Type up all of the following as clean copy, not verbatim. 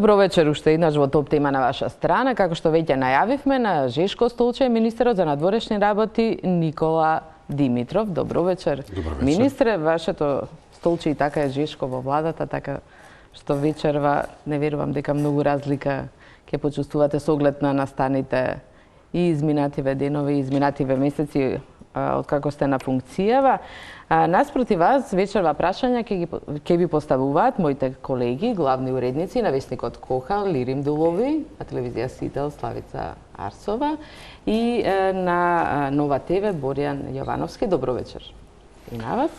Добро вечер уште еднаш во топ тема на ваша страна. Како што веќе најавивме, на Жешко столче е министерот за надворешни работи Никола Димитров. Добро вечер. Добро вечер. Министре, вашето столче и така е Жешко во владата, така што вечерва не верувам дека многу разлика ќе почувствувате со оглед на настаните и изминативе денови, и изминативе месеци откако сте на функцијава. Наспроти вас, вечерва прашања ќе ви поставуваат моите колеги, главни уредници на весникот Коха, Лирим Дулови, на телевизија Сител, Славица Арсова и на Нова ТВ, Боријан Јовановски. Добро вечер и на вас.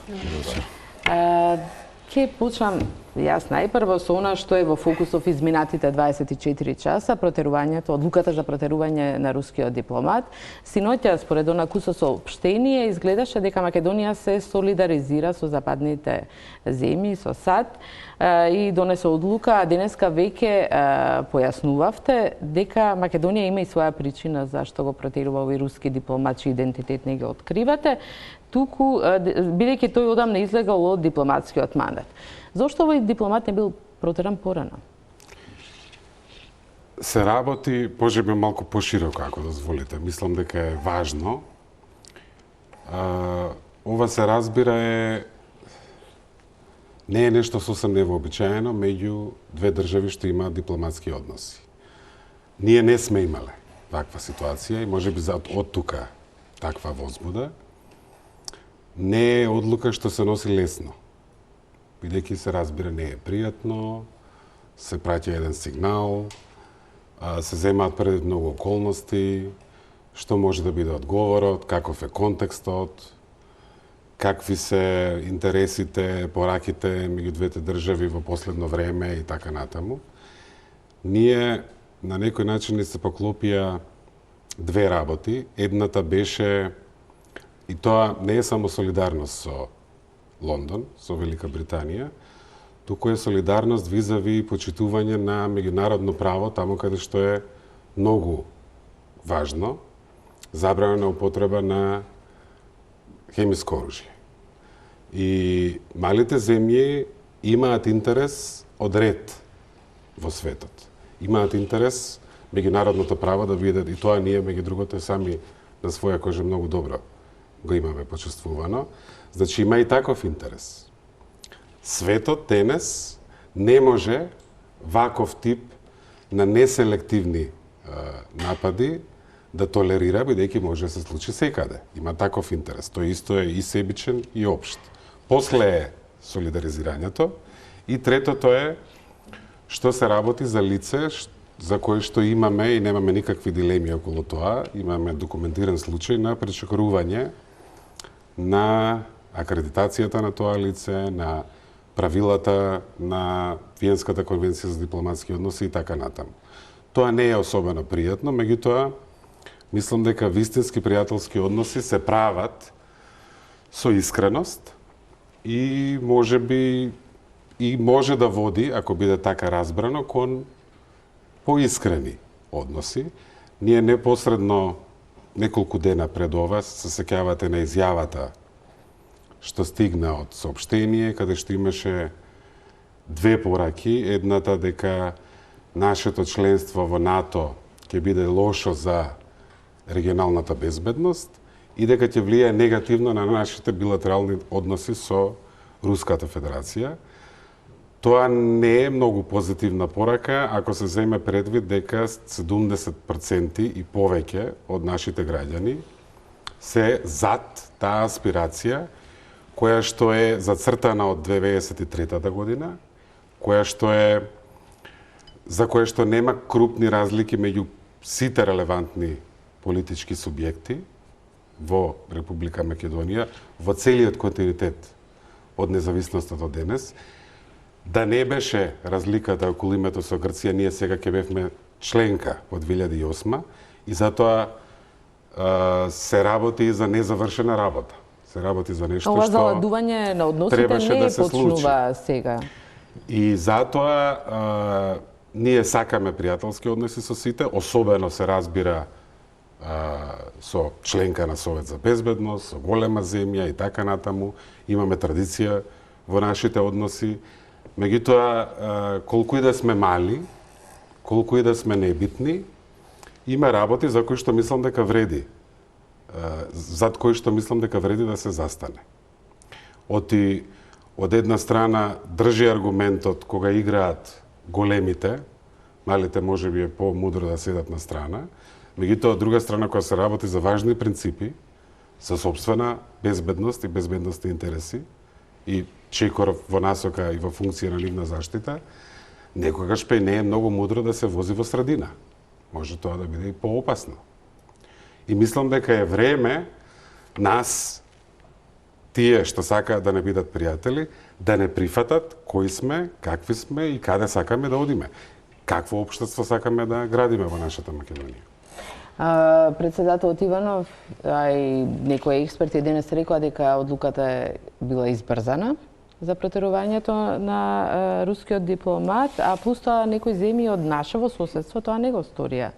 Ке почнам јас најпрво со она што е во фокусов изминатите 24 часа, протерувањето, одлуката за протерување на рускиот дипломат. Синоќа, според она кусо соопштение, изгледаше дека Македонија се солидаризира со западните земји, со САД и донесе одлука, а денеска веќе појаснувавте дека Македонија има и своја причина зашто го протерува овој руски дипломат, чиј идентитет не ги откривате, туку бидејќи тој одамна излегал од дипломатскиот мандат. Зошто овој дипломат не бил протеран порано? Се работи, можеби малку пошироко, ако дозволите. Мислам дека е важно. Ова се разбира не е нешто сосем невообичаено меѓу две држави што имаат дипломатски односи. Ние не сме имале таква ситуација и можеби од тука таква возбуда. Не е одлука што се носи лесно. Бидејќи се разбира не е пријатно, се праќа еден сигнал, се земаат пред многу околности, што може да биде одговорот, каков е контекстот, какви се интересите, пораките меѓу двете држави во последно време и така натаму. Ние на некој начин ни се поклопија две работи. Едната беше, и тоа не е само солидарност со Лондон, со Велика Британија, туку е солидарност визави почитување на меѓународно право, таму каде што е многу важно, забрана употреба на хемиско оружје. И малите земји имаат интерес од ред во светот. Имаат интерес меѓународното право да биде, и тоа ние меѓу другото сами на своја кожа многу добро го имаме почувствувано. Значи има и таков интерес. Светот денес не може ваков тип на неселективни напади да толерира, бидејќи може да се случи секаде. Има таков интерес. Тој исто е и себичен и општ. После е солидаризирањето и третото е што се работи за лице за кое што имаме и немаме никакви дилеми околу тоа, имаме документиран случај на пречекорување на акредитацијата на тоа лице, на правилата на Виенската конвенција за дипломатски односи и така натаму. Тоа не е особено пријатно, меѓутоа мислам дека вистински пријателски односи се прават со искреност и можеби и може да води, ако биде така разбрано, кон поискрени односи. Ние непосредно неколку дена пред ова се сеќавате на изјавата што стигна од соопштение, каде што имаше две пораки. Едната дека нашето членство во НАТО ќе биде лошо за регионалната безбедност и дека ќе влијае негативно на нашите билатерални односи со Руската Федерација. Тоа не е многу позитивна порака, ако се земе предвид дека 70% и повеќе од нашите граѓани се зад таа аспирација, која што е зацртана од 1993 година, за која што нема крупни разлики меѓу сите релевантни политички субјекти во Република Македонија, во целиот континент од независноста до денес. Да не беше разликата околу името со Грција, ние сега ќе бевме членка од 2008 и затоа се работи за незавршена работа. Се работи за нешто ова што заладување на односите не почнува сега. И затоа ние сакаме пријателски односи со сите, особено се разбира со членка на Совет за безбедност, со голема земја и така натаму. Имаме традиција во нашите односи. Меѓутоа, колку и да сме мали, колку и да сме небитни, има работи за кои што мислам дека вреди, зад кои што мислам дека вреди да се застане. Од една страна држи аргументот кога играат големите, малите можеби е по-мудро да седат на страна, меѓутоа од друга страна кога се работи за важни принципи, за сопствена безбедност и безбедностни интереси и чекор во насока и во функција на нивна заштита, некогаш па не е многу мудро да се вози во средина. Може тоа да биде и поопасно. И мислам дека е време нас, тие што сакаат да не бидат пријатели, да не прифатат кои сме, какви сме и каде сакаме да одиме. Какво општество сакаме да градиме во нашата Македонија. Председателот Иванов, а и некои експерти денес рекоа дека одлуката е била избрзана за протерувањето на рускиот дипломат, а плюс тоа некои земји од нашево соседство тоа не го сторија.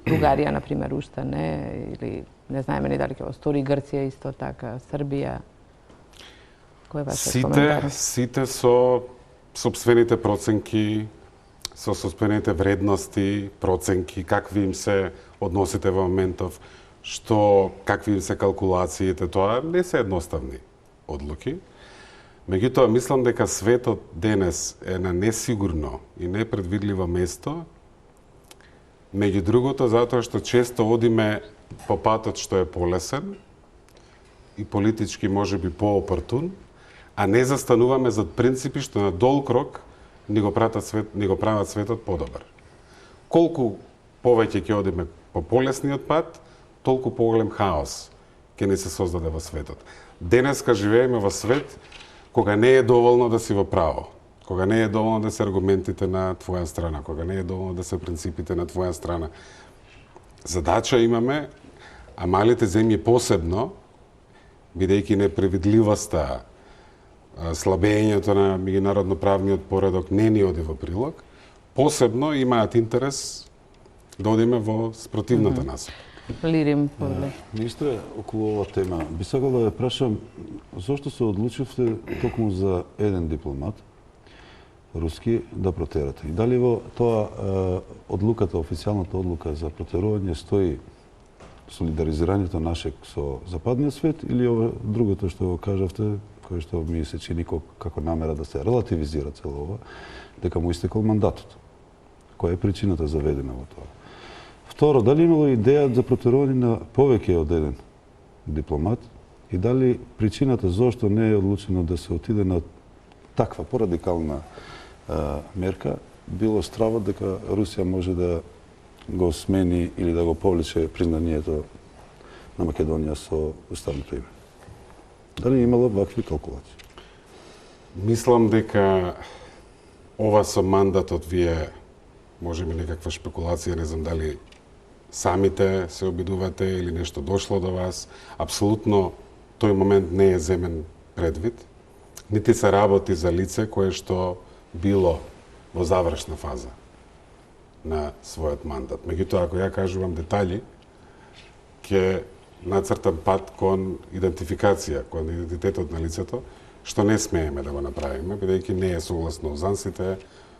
Бугарија, например, уште не, или не знаеме ни дали ќе го стори, Грција исто така, Србија. Кој е вашиот коментар? Сите со сопствените проценки, со сопствените вредности, проценки, какви им се односите во моментов, какви им се калкулациите, тоа не се едноставни одлуки. Меѓутоа, мислам дека светот денес е на несигурно и непредвидливо место, меѓу другото затоа што често одиме по патот што е полесен и политички можеби поопортун, а не застануваме зад принципи што на долг рок ни го прават светот подобар. Колку повеќе ќе одиме по полесниот пат, толку поголем хаос ќе ни се создаде во светот. Денеска живееме во свет кога не е доволно да си во право, кога не е доволно да се аргументите на твоја страна, кога не е доволно да се принципите на твоја страна. Задача имаме, а малите земји посебно, бидејќи непредвидливоста, слабењето на меѓународно-правниот поредок не ни оди во прилог, посебно имаат интерес да одиме во спротивната насока. Лирим поглед. Министре, околу ова тема, би сакал да ве прашам зошто се одлучивте токму за еден дипломат руски да протерате? И дали во тоа одлуката, официјалната одлука за протерување стои солидаризирањето нашeg со западниот свет или ова другото што го кажавте, кое што ми се чини како намера да се релативизира цело ова, дека му истекол мандатот? Која е причината за ведење во тоа? Второ, дали имало идеја за протерување на повеќе од еден дипломат и дали причината зошто не е одлучено да се отиде на таква порадикална мерка било стравот дека Русија може да го смени или да го повлече признанието на Македонија со уставното име? Дали имало вакви калкулации? Мислам дека ова со мандатот вие можеме некаква шпекулација, не знам дали самите се обидувате или нешто дошло до вас. Апсолутно тој момент не е земен предвид, нити се работи за лице кое што било во завршна фаза на својот мандат. Меѓутоа, ако ја кажувам детали, ќе нацртам пат кон идентификација, кон идентитетот на лицето, што не смееме да го направиме, бидејќи не е согласно узансите,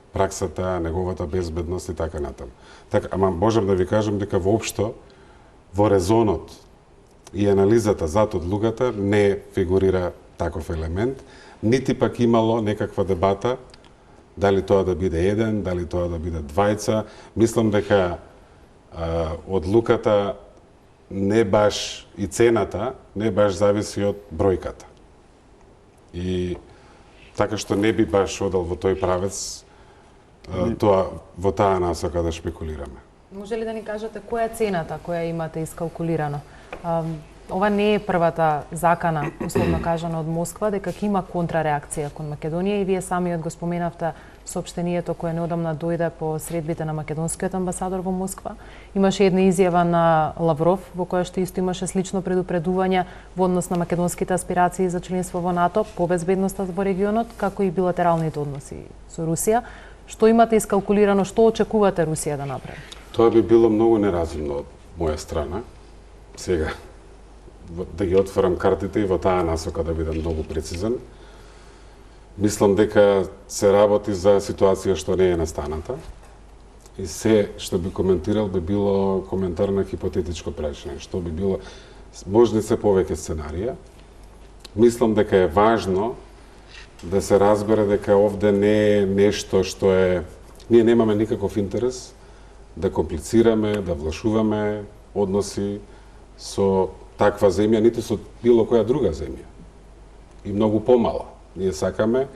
праксата, неговата безбедност и така натаму. Ама можам да ви кажам дека воопшто во резонот и анализата зад одлугата не фигурира таков елемент, нити пак имало некаква дебата дали тоа да биде еден, дали тоа да биде двајца. Мислам дека одлуката не баш и цената не баш зависи од бројката. И така што не би баш одел во тој правец во таа насока да шпекулираме. Може ли да ни кажете која е цената која имате искалкулирано? Ова не е првата закана, условно кажано, од Москва, дека ќе има контрареакција кон Македонија и вие самиот го споменавте соопштението кое неодамна дојде по средбите на македонскиот амбасадор во Москва. Имаше една изјава на Лавров во која што исто имаше слично предупредување во однос на македонските аспирации за членство во НАТО, по безбедноста во регионот, како и билатералните односи со Русија. Што имате искалкулирано, што очекувате Русија да направи? Тоа би било многу неразумно од моја страна. Сега да ги отворам картите и во таа насока да бидам многу прецизен. Мислам дека се работи за ситуација што не е настаната и се што би коментирал би било коментар на хипотетичко прашање, што би било можни се повеќе сценарија. Мислам дека е важно да се разбере дека овде не е нешто што е... Ние немаме никаков интерес да комплицираме, да влашуваме односи со таква земја, ниту со било која друга земја. И многу помала. Ние сакаме,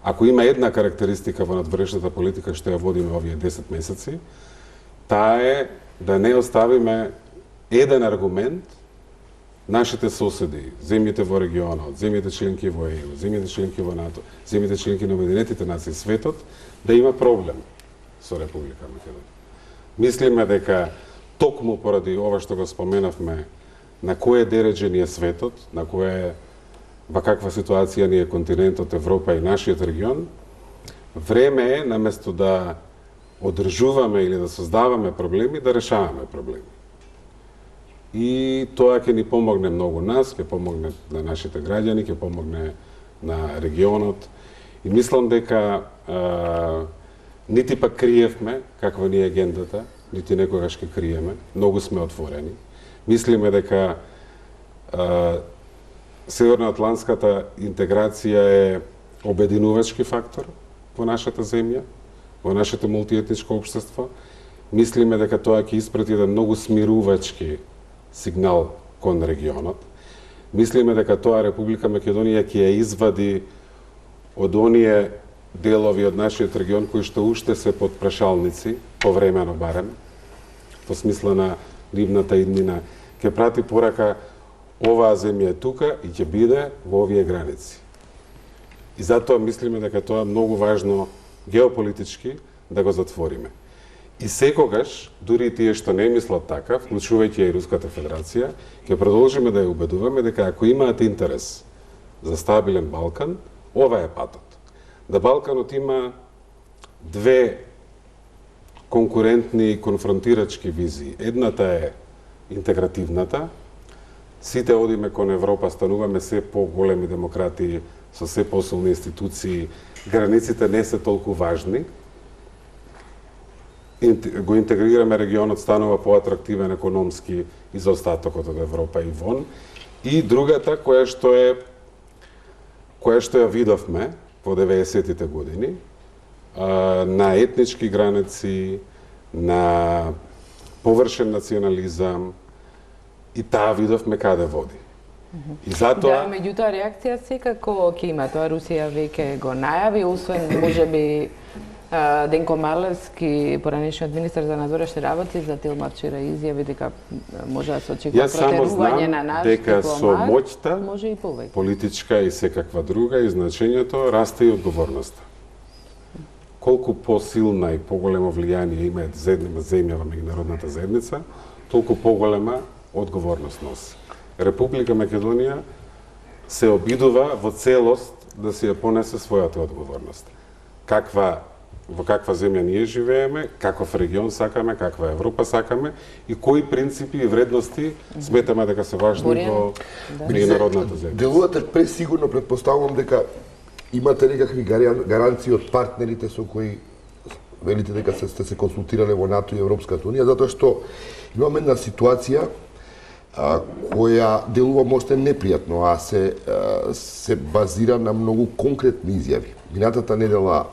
ако има една карактеристика во надворешната политика што ја водиме овие 10 месеци, таа е да не оставиме еден аргумент нашите соседи, земјите во регионот, земјите членки во ЕУ, земјите членки во НАТО, земјите членки на Обединетите нации, светот, да има проблем со Република Македонија. Мислиме дека токму поради ова што го споменавме, на кој дереджен е светот, на во каква ситуација ни е континентот Европа и нашиот регион, време е, наместо да одржуваме или да создаваме проблеми, да решаваме проблеми. И тоа ќе ни помогне многу нас, ќе помогне на нашите граѓани, ќе помогне на регионот. И мислам дека нити пак криевме каква ни е агендата, нити некогаш ќе криеме. Многу сме отворени. Мислиме дека Северноатлантската интеграција е обединувачки фактор во нашата земја, во нашето мултиетничко општество. Мислиме дека тоа ќе испрати еден многу смирувачки сигнал кон регионот. Мислиме дека тоа Република Македонија ќе ја извади од оние делови од нашиот регион кои што уште се под прашалници, повремено барем, во смисла на нивната иднина, ќе прати порака оваа земја е тука и ќе биде во овие граници. И затоа мислиме дека тоа е многу важно геополитички да го затвориме. И секогаш, дури и тие што не мислат така, вклучувајќи и Руската Федерација, ќе продолжиме да ја убедуваме дека ако имаат интерес за стабилен Балкан, ова е патот. Да Балканот има две конкурентни и конфронтирачки визии. Едната е интегративната. Сите одиме кон Европа, стануваме се по-големи демократии, со се посилни институции, границите не се толку важни. Го интегрираме регионот, станува поатрактивен економски и за остатокот од Европа и вон. И другата, која што ја видовме во 90-тите години, на етнички граници, на површен национализам, и таа видовме каде води. И затоа... Да, меѓутоа реакција секако ќе има тоа. Русија веќе го најави, освен можеби Денко Марлевски, поранешниот министар за надворешни работи, за Тилмар вчера изјави дека може да се очекува протерување на наш дека дипломат. Со моќта, може и повеќе. Политичка и секаква друга, и значењето расте и одговорноста. Колку посилна и поголемо влијание има земја во меѓународната заедница, толку поголема одговорност носи. Република Македонија се обидува во целост да си ја понесе својата одговорност. Во каква земја ние живееме, каков регион сакаме, каква Европа сакаме и кои принципи и вредности сметаме дека се важни во меѓународната заедница. Делувате пресигурно, претпоставувам дека имате некакви гаранции од партнерите со кои велите дека сте се консултирале во НАТО и Европската Унија, затоа што имаме една ситуација која делува можда непријатно, а се базира на многу конкретни изјави. Минатата недела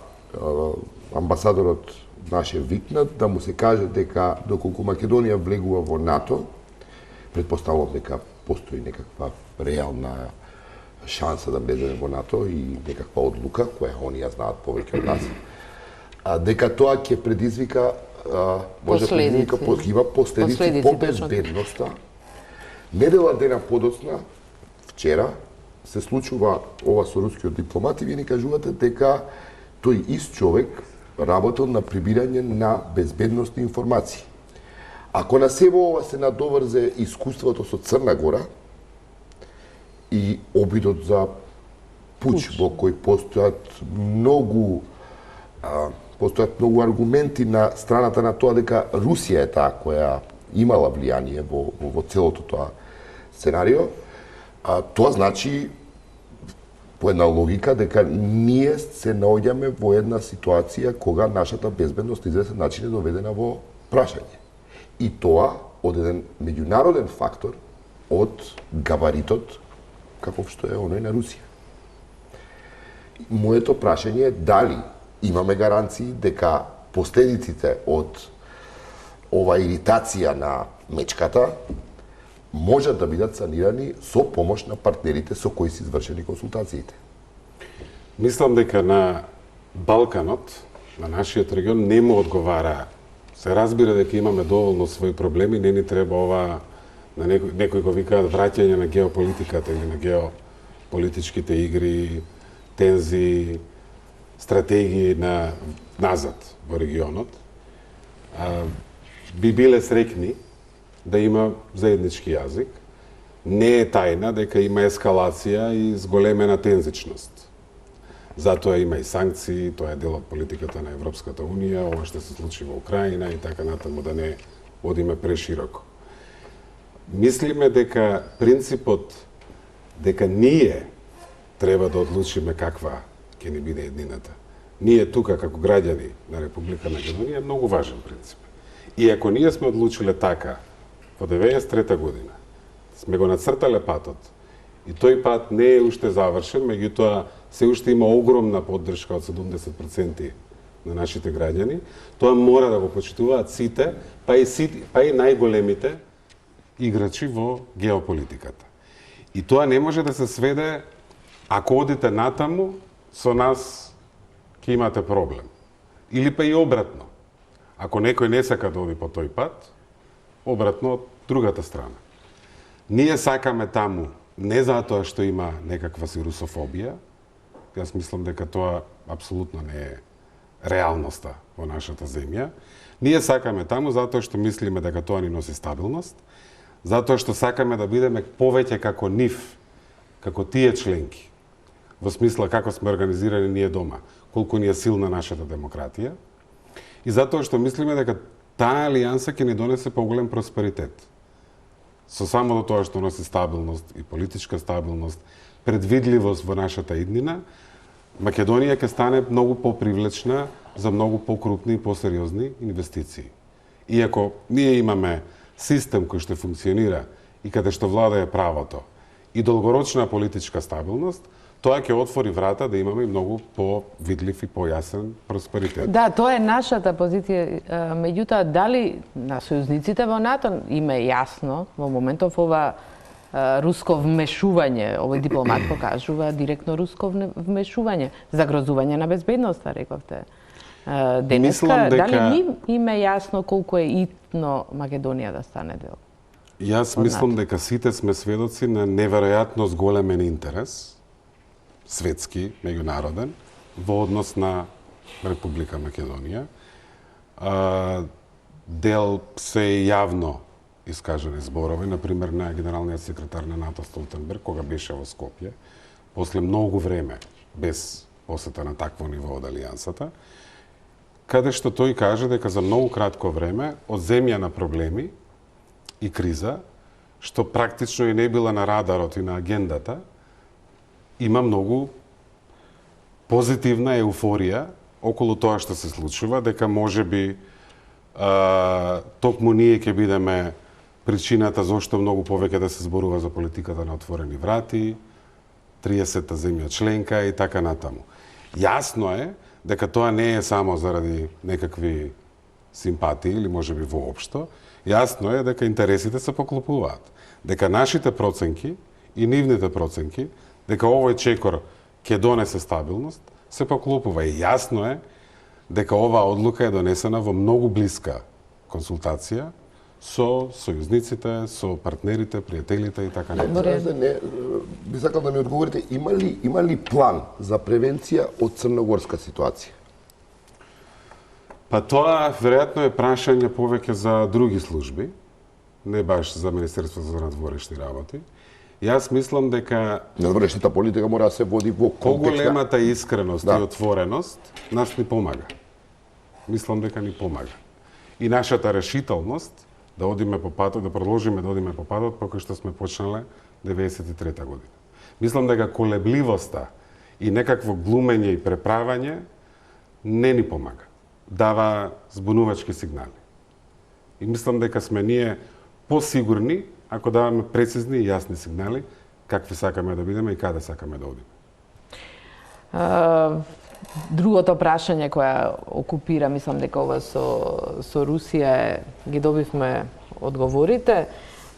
амбасадорот наше викнат да му се каже дека доколку Македонија влегува во НАТО, претпоставувам дека постои некаква реална шанса да влеземе во НАТО и некаква одлука, која они ја знаат повеќе од нас, дека тоа ќе предизвика има последици по безбедноста. Недела дена подоцна, вчера, се случува ова со рускиот дипломат и вие ни кажувате дека тој ист човек работел на прибирање на безбедносни информации. Ако на себе ова се надоврзе искуството со Црна Гора и обидот за пуч, во кој постојат многу аргументи на страната на тоа дека Русија е таа која имала влијание во целото тоа сценарио, тоа значи по една логика дека ние се наоѓаме во една ситуација кога нашата безбедност известен начин е доведена во прашање. И тоа од еден меѓународен фактор од габаритот каков што е оној на Русија. Моето прашање е дали имаме гаранции дека последиците од ова иритација на мечката можат да бидат санирани со помош на партнерите со кои се извршени консултациите. Мислам дека на Балканот, на нашиот регион, не му одговара. Се разбира дека имаме доволно своји проблеми, не ни треба ова, на некои го викаат враќање на геополитиката или на геополитичките игри, тензии, стратегии на назад во регионот. Би биле среќни да има заеднички јазик. Не е тајна дека има ескалација и зголемена тензичност. Затоа има и санкции, тоа е дел од политиката на Европската Унија, ова што се случи во Украина и така натаму, да не одиме прешироко. Мислиме дека принципот дека ние треба да одлучиме каква ќе ни биде еднината. Ние тука како граѓани на Република Македонија е многу важен принцип. И ако ние сме одлучиле така во 93 година, сме го нацртале патот, и тој пат не е уште завршен, меѓутоа се уште има огромна поддршка од 70% на нашите граѓани, тоа мора да го почитуваат сите, па и најголемите играчи во геополитиката. И тоа не може да се сведе, ако одите натаму, со нас ќе имате проблем. Или па и обратно. Ако некој не сака да оди по тој пат, обратно од другата страна. Ние сакаме таму не затоа што има некаква си русофобија, јас мислам дека тоа апсолутно не е реалноста во нашата земја. Ние сакаме таму затоа што мислиме дека тоа ни носи стабилност, затоа што сакаме да бидеме повеќе како нив, како тие членки, во смисла како сме организирани ние дома, колку ни е силна нашата демократија, и затоа што мислиме дека таа алијанса ќе ни донесе поголем просперитет. Со самото тоа што носи стабилност и политичка стабилност, предвидливост во нашата иднина, Македонија ќе стане многу попривлечна за многу покрупни и посериозни инвестиции. Иако ние имаме систем кој што функционира и каде што владае правото и долгорочна политичка стабилност, тоа ќе отвори врата да имаме многу повидлив и појасен просперитет. Да, тоа е нашата позиција. Меѓутоа, дали на сојузниците во НАТО им е јасно во моментов ова руско вмешување, овој дипломат покажува директно руско вмешување, загрозување на безбедноста, рековте. Денеска, дали им е јасно колку е итно Македонија да стане дел? Јас мислам дека сите сме сведоци на неверојатно зголемен интерес, светски, меѓународен, во однос на Република Македонија. Дел се јавно искажани зборови, например на генералниот секретар на НАТО Столтенберг, кога беше во Скопје, после многу време, без посета на такво ниво од Алијансата, каде што тој каже дека за многу кратко време, од земја на проблеми и криза, што практично и не била на радарот и на агендата, има многу позитивна еуфорија околу тоа што се случува, дека можеби токму ние ќе бидеме причината зошто многу повеќе да се зборува за политиката на отворени врати, 30-та земја членка и така натаму. Јасно е дека тоа не е само заради некакви симпатии или можеби воопшто, јасно е дека интересите се поклопуваат, дека нашите проценки и нивните проценки, дека овој чекор ќе донесе стабилност, се поклопува. И јасно е дека оваа одлука е донесена во многу блиска консултација со сојузниците, со партнерите, пријателите и така натаму. Би сакал да ми одговорите, има ли план за превенција од црногорска ситуација? Па тоа веројатно е прашање повеќе за други служби, не баш за Министерството за надворешни работи. Јас мислам дека надворешната политика мора да се води во контекст. Поголемата искреност и отвореност нас ни помага. Мислам дека ни помага. И нашата решителност да одиме по патот, да продолжиме да одиме по патот, пока што сме почнале 93 година. Мислам дека колебливоста и некакво глумење и преправање не ни помага. Дава збунувачки сигнали. И мислам дека сме ние посигурни ако даваме прецизни и јасни сигнали какви сакаме да бидеме и каде сакаме да одиме. Другото прашање која окупира, мислам дека ова со Русија ги добивме одговорите,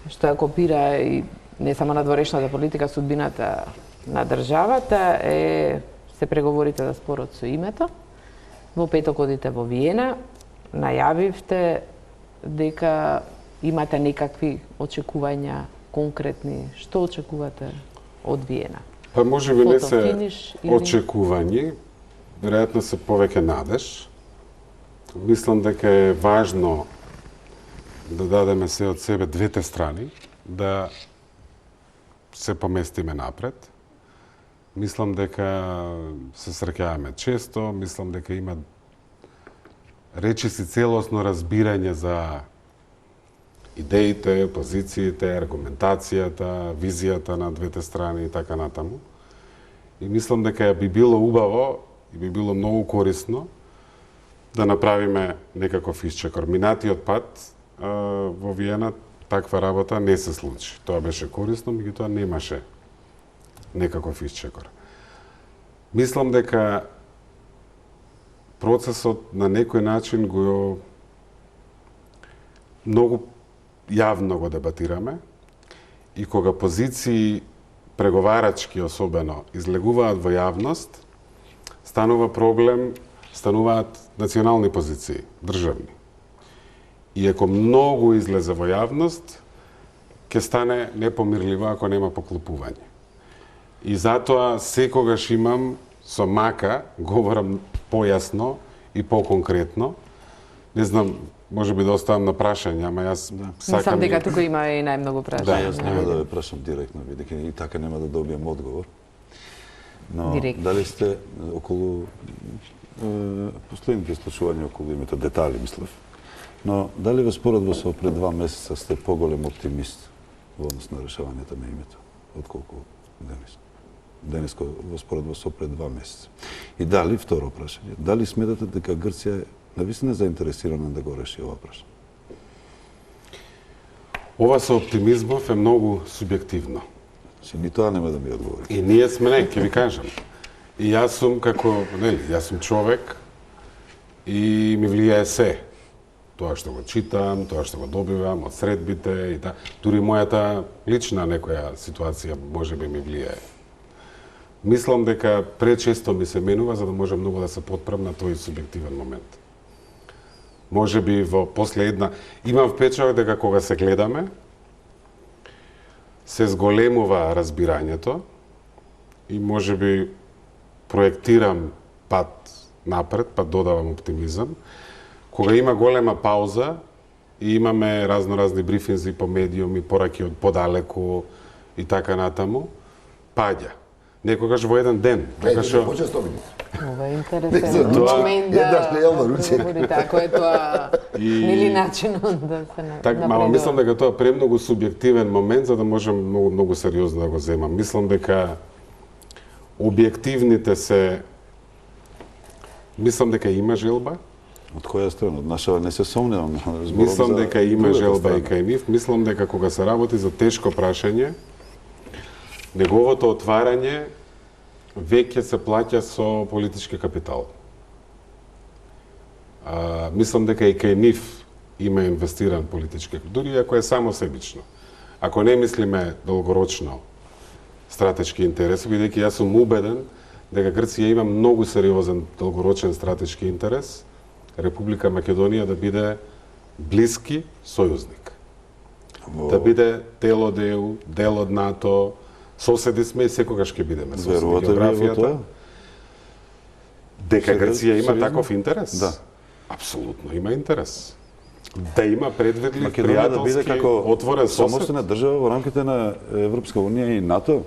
што ја окупира и не само надворешната политика, судбината на државата се преговорите за спорот со името. Во петок одите во Виена, најавивте дека имате некакви очекувања конкретни. Што очекувате од Виена? Па може би не се Фотофиниш или... очекувања, веројатно се повеќе надеж. Мислам дека е важно да дадеме се од себе двете страни, да се поместиме напред. Мислам дека се среќаваме често, мислам дека има речиси целосно разбирање за идеите, позициите, аргументацијата, визијата на двете страни и така натаму. И мислам дека би било убаво и би било многу корисно да направиме некаков исчекор. Минатиот пат во Виена таква работа не се случи. Тоа беше корисно, меѓутоа немаше некаков исчекор. Мислам дека процесот на некој начин го многу јавно го дебатираме и кога позиции преговарачки особено излегуваат во јавност, станува проблем, стануваат национални позиции, државни. И ако многу излезе во јавност, ќе стане непомирливо ако нема поклопување. И затоа секогаш имам со мака, говорам појасно и поконкретно. Не знам, може би да оставам на прашање, ама јас сакам... Мислам дека тука има и најмногу прашања. Јас нема да ве прашам директно, бидејќи и така нема да добијам одговор. Но Директно. дали сте околу последните случувања околу името детали, мислев. Но дали во споредба со пред 2 месеца сте поголем оптимист во однос на решавањето на името, отколку денес? Денеско во споредба со пред 2 месеца. И дали, второ прашање, дали сметате дека Грција е навистина заинтересирана да го реши ова прашање? Ова со оптимизмов е многу субјективно. Значи, ни тоа нема да ми одговори. И ние сме, не, ќе ви кажам. И јас сум како, нели, јас сум човек и ми влијае се. Тоа што го читам, тоа што го добивам од средбите и дури мојата лична некоја ситуација можеби ми влијае. Мислам дека пречесто ми се менува за да може многу да се потправам на тој субјективен момент. Можеби во последна имам впечаток дека кога се гледаме се зголемува разбирањето и можеби проектирам пат напред, пат додавам оптимизам. Кога има голема пауза и имаме разноразни брифинзи по медиуми, пораки од подалеку и така натаму, паѓа. Некогаш во еден ден. Ајде, почесто министр. Ова е интересен момент еднаш нејелно руче. Ако е тоа нели начинот да се напредува. Мало мислам дека тоа премногу субјективен момент за да можам многу сериозно да го земам. Мислам дека објективните се мислам дека има желба. Од која страна? Од нашава не се сомневам. Мислам дека има желба и кај нив. Мислам дека кога се работи за тешко прашање, неговото отварање веќе се плаќа со политички капитал. Мислам дека и кај нив има инвестиран политички капитал, дури ако е само себично. Ако не мислиме долгорочно стратешки интерес, бидејќи јас сум убеден дека Грција има многу сериозен долгорочен стратешки интерес, Република Македонија да биде блиски сојузник. Да биде дел од ЕУ, дел од НАТО, соседи сме и секогаш ќе бидеме со географијата. Дека Грција има таков интерес? Да. Апсолутно има интерес. Да има предвидлив, Македонија да биде пријателски, како отворен сосед. самостојна држава во рамките на Европска унија и НАТО?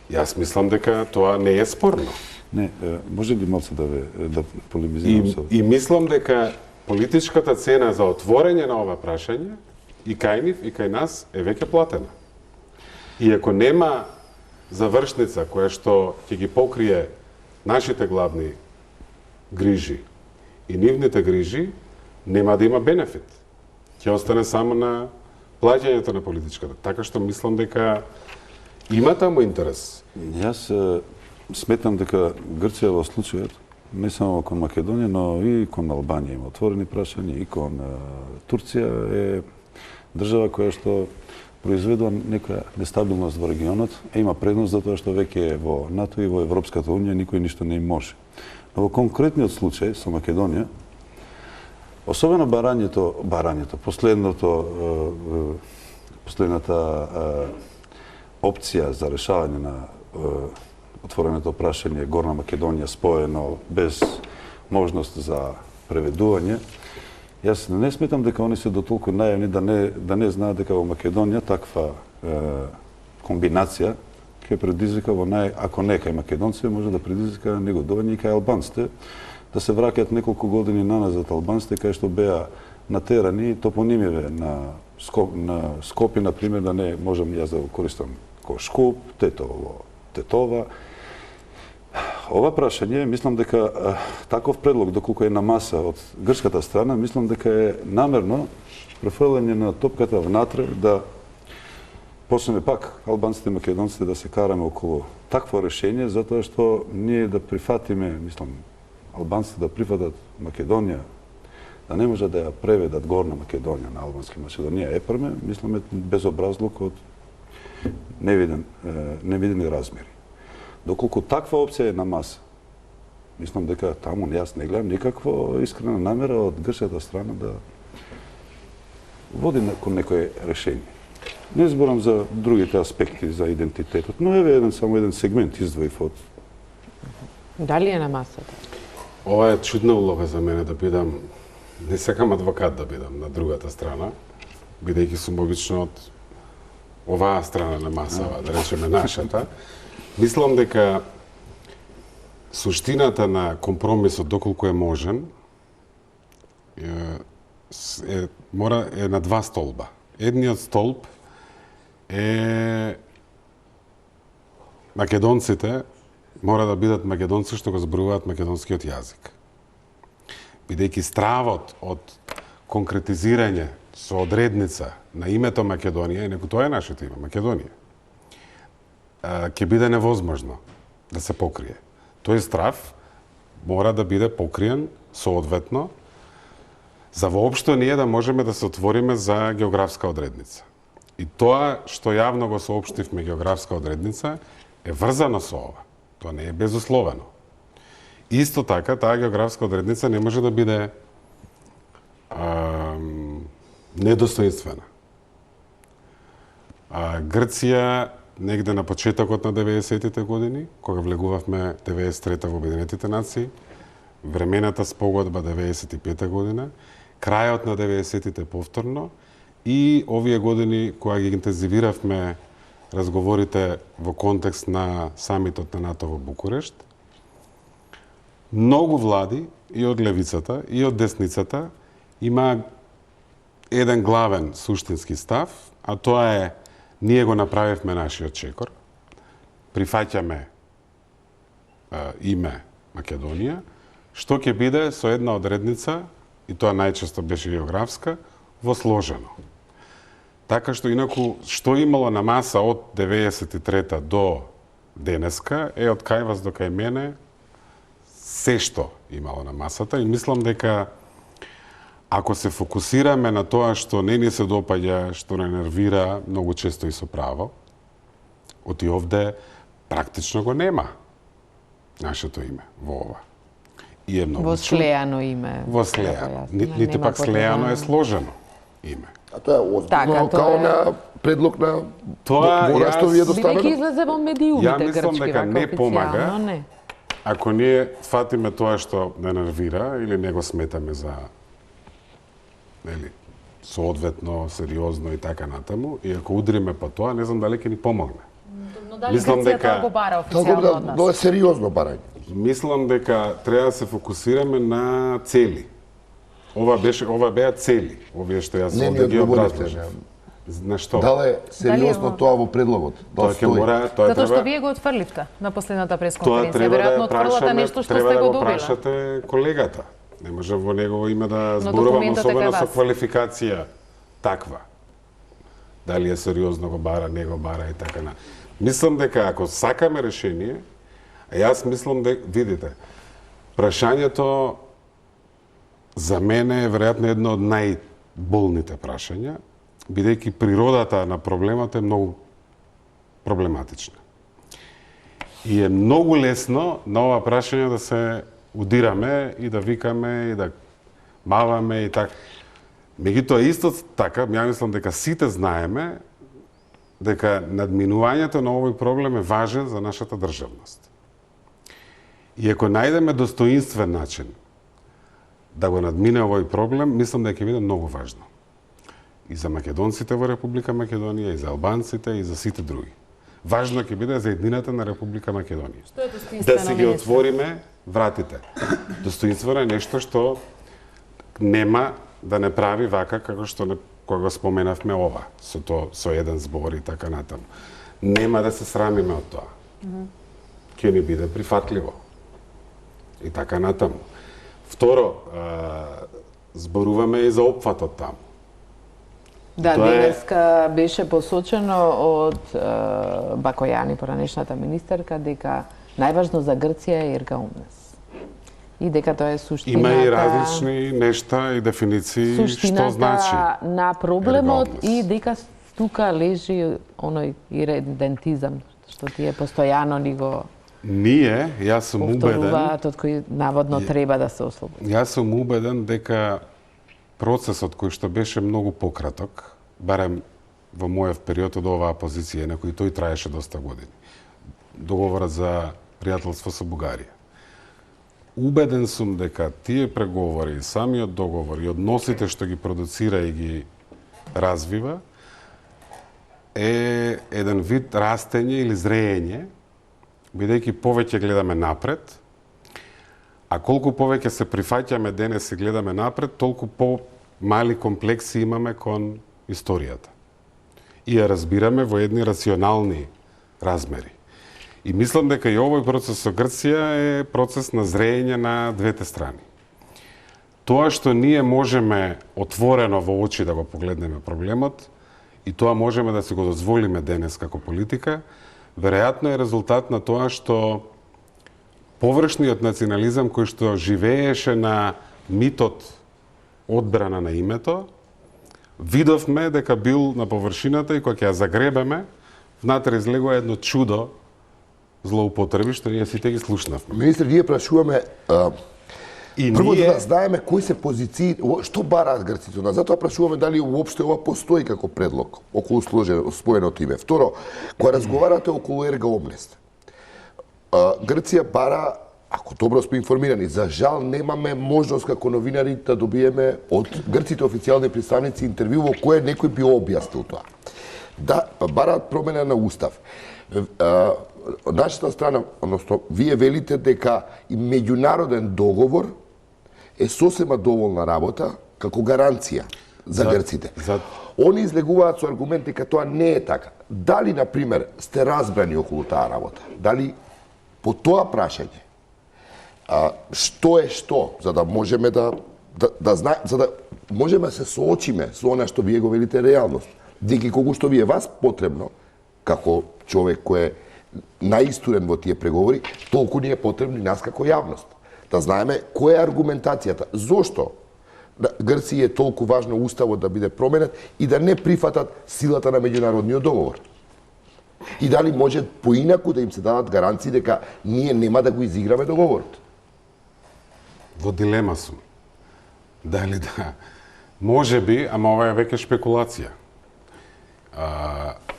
Јас мислам дека тоа не е спорно. Не, може ли малце да полемизирам со... И мислам дека политичката цена за отворење на ова прашање и кај нив и кај нас е веќе платена. И ако нема завршница која што ќе ги покрие нашите главни грижи и нивните грижи, нема да има бенефит. Ќе остане само на плаќањето на политичката. Така што мислам дека има таму интерес. Јас сметам дека Грција во случајот, не само кон Македонија, но и кон Албанија има отворени прашања, и кон Турција е држава која што произведува некоја нестабилност во регионот, има предност затоа што веќе е во НАТО и во Европската унија никој ништо не им може. Но во конкретниот случај со Македонија, особено последната опција за решавање на отвореното прашање Горна Македонија споено без можност за преведување, јас не сметам дека они се дотолку наивни да не знаат дека во Македонија таква комбинација ќе предизвика ако не кај македонците, може да предизвика негодување и кај албанците, да се враќаат неколку години наназад албанците кај што беа натерани топонимиве на Скопје, например, да не можам јас да го користам ко Шкуп, Тетово во Тетова. Ова прашање, мислам дека таков предлог, доколку е на маса од грчката страна, мислам дека е намерно префрлање на топката внатре, да почнеме пак албанците и македонците да се караме околу такво решение, затоа што ние да прифатиме, мислам, албанците да прифатат Македонија, да не може да ја преведат Горна Македонија на албански Македонија епрме, мислам е безобразлук од невидени размери. Доколку таква опција е на маса, мислам дека таму јас не гледам никаква искрена намера од грчката страна да води кон некое решение. Не зборам за другите аспекти за идентитетот, но еве само еден сегмент издвоив од. Дали е на масата? Ова е чудна улога за мене да бидам, не сакам адвокат да бидам на другата страна, бидејќи сум обично од оваа страна на масава, да речеме нашата. Мислам дека суштината на компромисот, доколку е можен, е на два столба. Едниот столб е македонците мора да бидат македонци што го зборуваат македонскиот јазик. Бидејќи стравот од конкретизирање со одредница на името Македонија, и тоа е нашето име, Македонија, ќе биде невозможно да се покрие. Тој страв мора да биде покриен соодветно за воопшто ние да можеме да се отвориме за географска одредница. И тоа што јавно го соопштивме географска одредница е врзано со ова. Тоа не е безусловено. Исто така, таа географска одредница не може да биде недостоинствена. Грција негде на почетокот на 90-тите години, кога влегувавме 93-та во Обединетите нации, времената спогодба 95-та година, крајот на 90-тите повторно и овие години кога ги интензивиравме разговорите во контекст на самитот на НАТО во Букурешт, многу влади и од левицата и од десницата има еден главен суштински став, а тоа е ние го направивме нашиот чекор, прифаќаме име Македонија, што ќе биде со една одредница, и тоа најчесто беше географска, во сложено. Така што инаку, што имало на маса од 93-та до денеска, е од кај вас до кај мене, се што имало на масата, и мислам дека ако се фокусираме на тоа што не ни се допаѓа, што не нервира, многу често и со право, оти овде практично го нема нашето име во ова. И е многу во слејано име. Во слејано. Нити пак слејано е сложено име. А тоа е озбилно као на предлог на во што ви е доставено? Бидејќи излезе во медиумите Ја мислам грчки, дека не помага, не. ако ние фатиме тоа што не нервира или не го сметаме за соодветно, сериозно и така натаму, и ако удриме по тоа, не знам дали ќе ни помогне. Но дали Грција го бара официјално од нас? Тоа е сериозно барање. Мислам дека треба да се фокусираме на цели. Ова беа цели, овие што јас овде ги образложив. На што? Дали е сериозно Дали е тоа во предлогот? Тоа ќе мора, тоа Затоа што треба. вие го отфрливте на последната Тоа пресконференција. треба да Веројатно ја отфрлате прашаме, нешто што треба сте да го го добила. прашате колегата. Не може во негово име да Но зборувам, документот е особено кај со вас. квалификација таква. Дали е сериозно го бара, не го бара и така на. Мислам дека ако сакаме решение, а јас мислам дека, видите, прашањето за мене е веројатно едно од најболните прашања, бидејќи природата на проблемот е многу проблематична. И е многу лесно на ова прашање да се удираме и да викаме и да маваме и така. Меѓутоа исто така, ја мислам дека сите знаеме дека надминувањето на овој проблем е важен за нашата државност. И ако најдеме достоинствен начин да го надмине овој проблем, мислам дека ќе биде многу важно. И за македонците во Република Македонија, и за албанците, и за сите други. Важно ќе биде за еднината на Република Македонија. Што е достоинствено, Да си ги министре? отвориме вратите. Достоинствено е нешто што нема да не прави вака како што кога го споменавме ова, со еден збор и така натаму. Нема да се срамиме од тоа. Ќе ни биде прифатливо. И така натаму. Второ, зборуваме и за опфатот таму. Да, Тоа е- денеска беше посочено од Бакојани, поранешната министерка, дека најважно за Грција е Ерга Омнес. И дека тоа е суштината... Има и различни нешта и дефиниции што суштината значи. на проблемот Ерга Омнес. и дека тука лежи оној иридентизам, што тие постојано ни го Ние, јас сум убеден, повторуваат, од кој наводно треба да се ослободи. јас сум убеден дека процесот кој што беше многу пократок, барем во мојов период од оваа позиција, на кој тој траеше доста години. Договорот за пријателство со Бугарија. Убеден сум дека тие преговори, самиот договор и односите што ги продуцира и ги развива е еден вид растење или зреење, бидејќи повеќе гледаме напред, а колку повеќе се прифаќаме денес и гледаме напред, толку по-мали комплекси имаме кон историјата. И ја разбираме во едни рационални размери. И мислам дека и овој процес со Грција е процес на зреење на двете страни. Тоа што ние можеме отворено во очи да го погледнеме проблемот и тоа можеме да си го дозволиме денес како политика, веројатно е резултат на тоа што површниот национализам кој што живееше на митот одбрана на името, видовме дека бил на површината и кога ќе ја загребеме, внатре излегува едно чудо злоупотреби што ние сите ги слушнавме. Министр, ние прашуваме И прво ние да знаеме кои се позиции, што бараат грците од нас. Затоа прашуваме дали уопште ова постои како предлог околу споеното име. Второ, кога разговарате околу Ерга Омнес, Грција бара, ако добро сме информирани, за жал немаме можност како новинари да добиеме од грците официјални представници интервју во кое некој би објаснил тоа. Да бараат промена на устав. Нашата страна, односно, вие велите дека и меѓународен договор е сосема доволна работа како гаранција за грците. Они излегуваат со аргумент дека тоа не е така. Дали, например, сте разбрани околу таа работа? Дали по тоа прашање што е што, за да можеме да знаеме, за да можеме да се соочиме со она што вие го велите реалност. Деки колку што ви е вас потребно, како човек кој е наистурен во тие преговори, толку ни е потребно и нас како јавност. Да знаеме која е аргументацијата, зошто Грција е толку важно уставот да биде променет и да не прифатат силата на меѓународниот договор. И дали може поинаку да им се дадат гаранции дека ние нема да го изиграме договорот. во дилема сум. Дали да... Може би, ама ова е веќе шпекулација.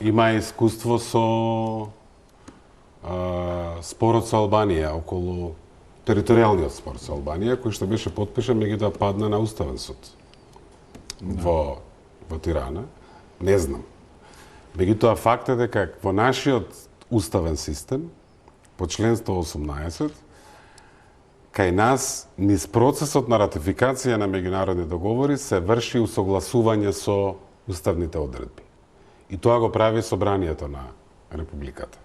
Има искуство со спорот со Албанија, околу територијалниот спор со Албанија, кој што беше потпишан, меѓутоа падна на Уставен суд во Тирана. Не знам. Меѓутоа факт е дека во нашиот уставен систем, по член 118, кај нас, низ процесот на ратификација на меѓународни договори, се врши усогласување со уставните одредби. И тоа го прави собранието на Републиката.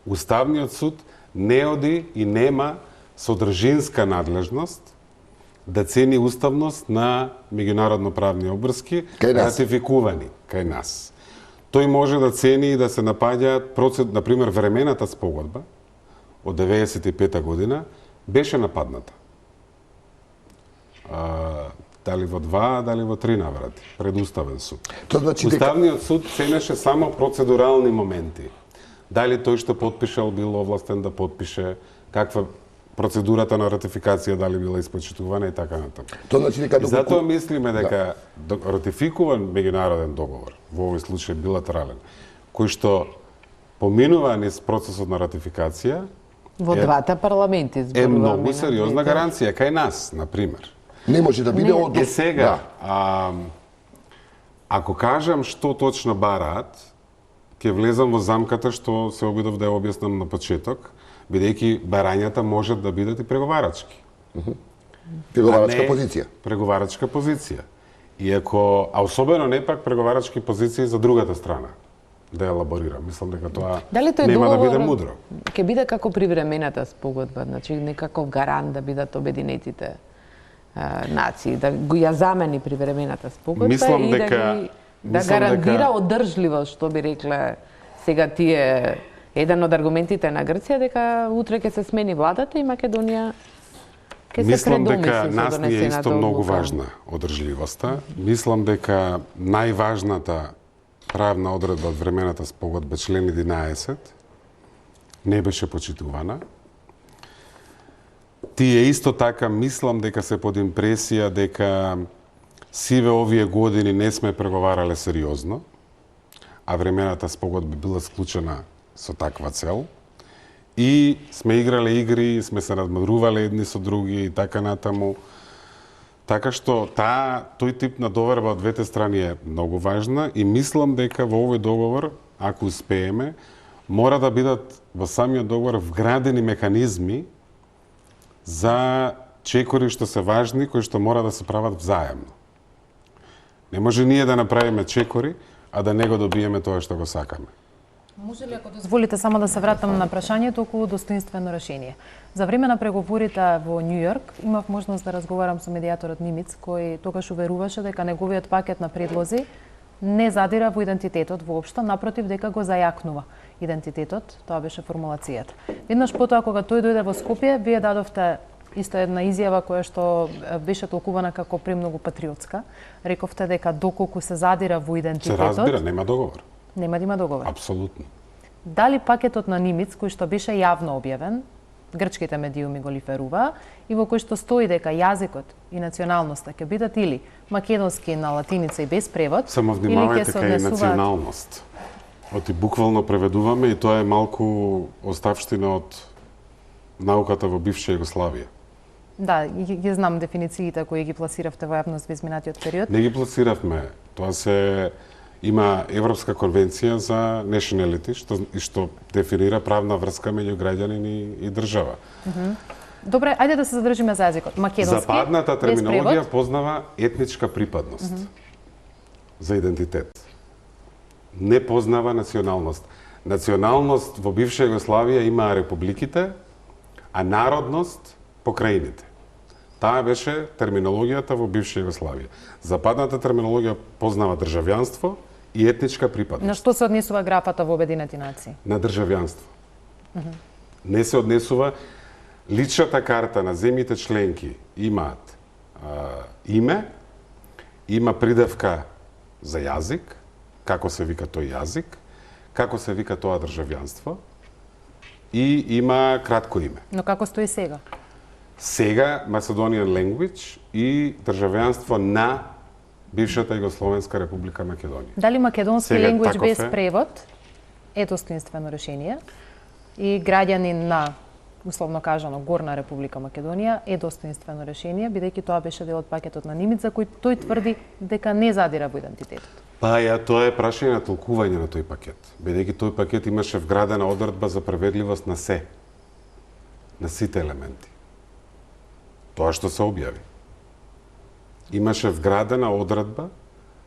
Уставниот суд не оди и нема содржинска надлежност да цени уставност на меѓународно-правни обврски ратификувани кај нас. Тој може да цени и да се напаѓаат, например, времената спогодба од 95 година беше нападната. Дали во 2, дали во 3 наврати, пред Уставен суд. Уставниот суд ценеше само процедурални моменти. Дали тој што потпишал бил овластен да потпише, каква процедурата на ратификација дали била испочитувана и така натаму. И затоа мислиме дека ратификуван меѓународен договор, во овој случај билатерален, кој што поминува низ процесот на ратификација, во двата парламенти е многу сериозна гаранција кај нас, на пример. Не може да биде од сега. Ако кажам што точно бараат, ќе влезам во замката што се обидов да ја објаснам на почеток, бидејќи барањата можат да бидат и преговарачки. Преговарачка позиција. Преговарачка позиција. Иако, особено не пак преговарачки позиции за другата страна да елаборира. Мислам дека тоа нема да биде мудро. Ќе биде како привремената спогодба, значи некаков гарант да бидат обединетите нации, да го ја замени привремената спогодба мислам и дека, да гарантира одржливост, што би рекле сега тие. Еден од аргументите на Грција дека утре ќе се смени владата и Македонија ќе се предомисли. Мислам дека нас ни е исто многу важна одржливоста. Мислам дека најважната правна одредба од времената спогодба, член 11, не беше почитувана. Тие исто така мислам дека се под импресија дека сиве овие години не сме преговарале сериозно, а времената спогодба била склучена со таква цел. И сме играле игри, сме се надмадрувале едни со други и така натаму. Така што тој тип на доверба од двете страни е многу важна и мислам дека во овој договор, ако успееме, мора да бидат во самиот договор вградени механизми за чекори што се важни, кои што мора да се прават взаемно. Не може ние да направиме чекори, а да не го добиеме тоа што го сакаме. Може ли, ако дозволите, само да се вратам на прашањето околу достоинствено решение? За време на преговорите во Њу Јорк имав можност да разговарам со медијаторот Нимиц, кој тогаш уверуваше дека неговиот пакет на предлози не задира во идентитетот воопшто, напротив дека го зајакнува идентитетот, тоа беше формулацијата. Еднаш потоа кога тој дојде во Скопје, вие дадовте исто една изјава која што беше толкувана како премногу патриотска. Рековте дека доколку се задира во идентитетот... Се разбира, нема договор. Нема да има договор. Апсолутно. Дали пакетот на Нимиц, кој што беше јавно објавен, грчките медиуми го лиферуваа, и во кој што стои дека јазикот и националноста ќе бидат или македонски на латиница и без превод, само внимавајте кај националност. Оти буквално преведуваме и тоа е малку оставштина од науката во бивша Југославија. Да, ги знам дефинициите кои ги пласиравте во јавност во изминатиот период. Не ги пласиравме. Тоа има Европска конвенција за nationality, што дефинира правна врска меѓу граѓанин и држава. Добре, ајде да се задржиме за јазикот. Македонски, западната терминологија познава етничка припадност за идентитет. Не познава националност. Националност во бивша Југославија имаа републиките, а народност покрајините. Таа беше терминологијата во бивша Југославија. Западната терминологија познава државјанство и етничка припадност. На што се однесува графата во Обединети нации? На државјанство. Не се однесува. Личната карта на земјите членки имаат име, има придавка за јазик, како се вика тој јазик, како се вика тоа државјанство и има кратко име. Но како стои сега? Сега Macedonian Language и државјанство на бившата Југословенска република Македонија. Дали македонски language без превод е достоинствено решение и граѓанин на, условно кажано, Горна република Македонија е достоинствено решение, бидејќи тоа беше дел од пакетот на Нимиц, за кој тој тврди дека не задира во идентитетот? Тоа е прашање на толкување на тој пакет. Бидејќи тој пакет имаше вградена одредба за преведливост на се, на сите елементи. Тоа што се објави. Имаше вградена одредба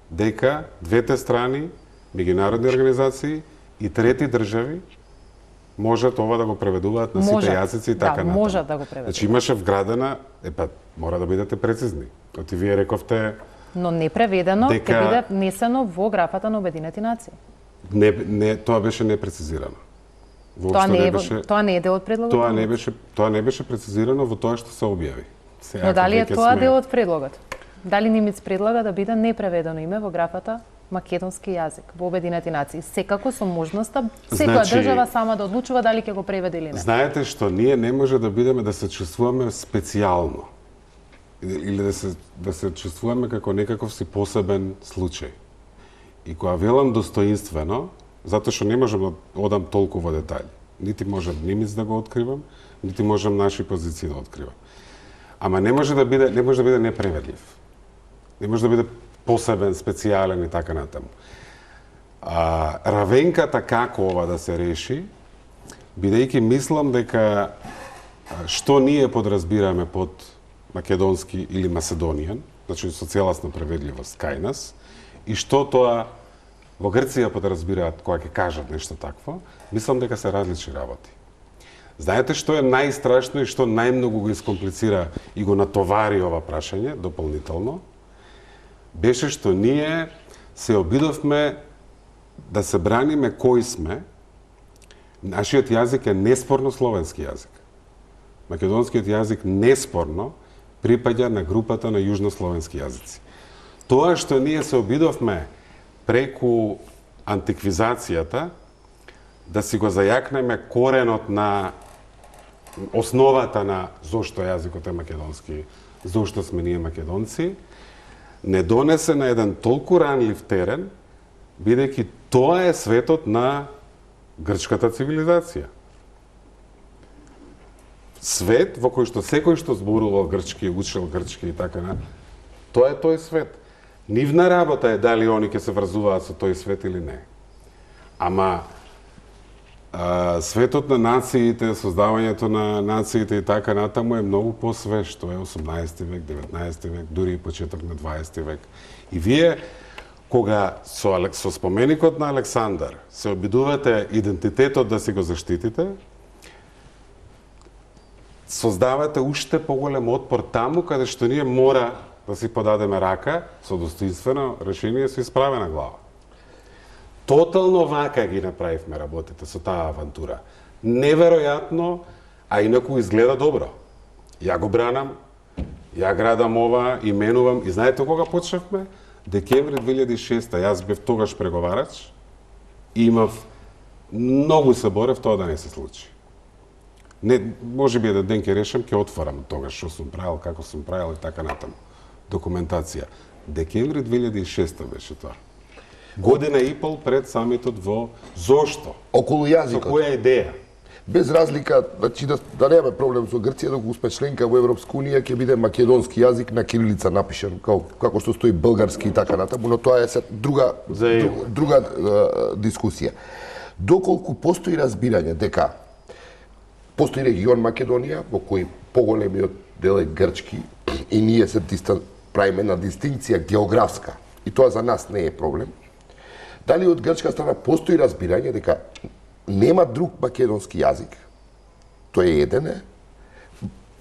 дека двете страни меѓународни организации и трети држави можат ова да го преведуваат на сите јазици и така натаму. Можат да го преведуваат. Значи имаше вградена, мора да бидете прецизни. Оти вие рековте Но не преведено, дека... ќе биде внесено во графата на Обединети нации. Тоа беше непрецизирано. Тоа не е дел од предлогот? Тоа не беше прецизирано во тоа што се објави. Но дали е тоа дел од предлогот? Дали Нимиц предлага да биде непреведено име во графата македонски јазик во Обединети нации? Секако со можноста секоја држава сама да одлучува дали ќе го преведе или не. Знаете што ние не може да бидеме да се чувствуваме специјално или да се чувствуваме како некаков си посебен случај. И кога велам достоинствено, затоа што не можам да одам толку во детали. Нити можам Нимиц да го откривам, нити можам наши позиции да откривам. Ама не може да биде непреведлив. Не може да биде посебен, специјален и така натаму. Равенката како ова да се реши, бидејќи мислам дека што ние подразбираме под македонски или macedonian, значи со целосна преведливост кај нас, и што тоа во Грција подразбираат кога ќе кажат нешто такво, мислам дека се различни работи. Знаете што е најстрашно и што најмногу го искомплицира и го натовари ова прашање дополнително? Беше што ние се обидовме да се браниме кои сме. Нашиот јазик е неспорно словенски јазик. Македонскиот јазик неспорно припаѓа на групата на јужнословенски јазици. Тоа што ние се обидовме преку антиквизацијата да си го зајакнеме коренот на основата на зошто јазикот е македонски, зошто сме ние македонци, не донесе на еден толку ранлив терен, бидејќи тоа е светот на грчката цивилизација. Свет во кој што секој што зборувал грчки, учел грчки и така на, тоа е тој свет. Нивна работа е дали они ќе се врзуваат со тој свет или не. Ама светот на нациите, создавањето на нациите и така натаму е многу посвеж. Тоа е 18 век, 19 век, дури и почеток на 20 век. И вие, кога со споменикот на Александар се обидувате идентитетот да си го заштитите, создавате уште поголем отпор таму каде што ние мора да си подадеме рака со достоинствено решение со исправена глава. Тотално вака ги направивме работите со таа авантура. Неверојатно, а инаку изгледа добро. Ја го бранам, ја градам ова, именувам. И знаете кога почнавме? Декември 2006, јас бев тогаш преговарач и имав многу се борев тоа да не се случи. Не, може би еден ден ќе решам, ќе отворам тогаш што сум правил, како сум правил и така натаму. Документација. Декември 2006 беше тоа. Година и пол пред самитот во зошто? Околу јазикот. Со која идеја? Без разлика, значи да немаме проблем со Грција, доколку сме членка во Европска унија, ќе биде македонски јазик на кирилица напишан, како што стои български и така натаму, но тоа е друга дискусија. Доколку постои разбирање дека постои регион Македонија, во кој поголемиот дел е грчки, и ние се правиме на дистинкција географска, и тоа за нас не е проблем, дали од грчка страна постои разбирање дека нема друг македонски јазик, тој е еден,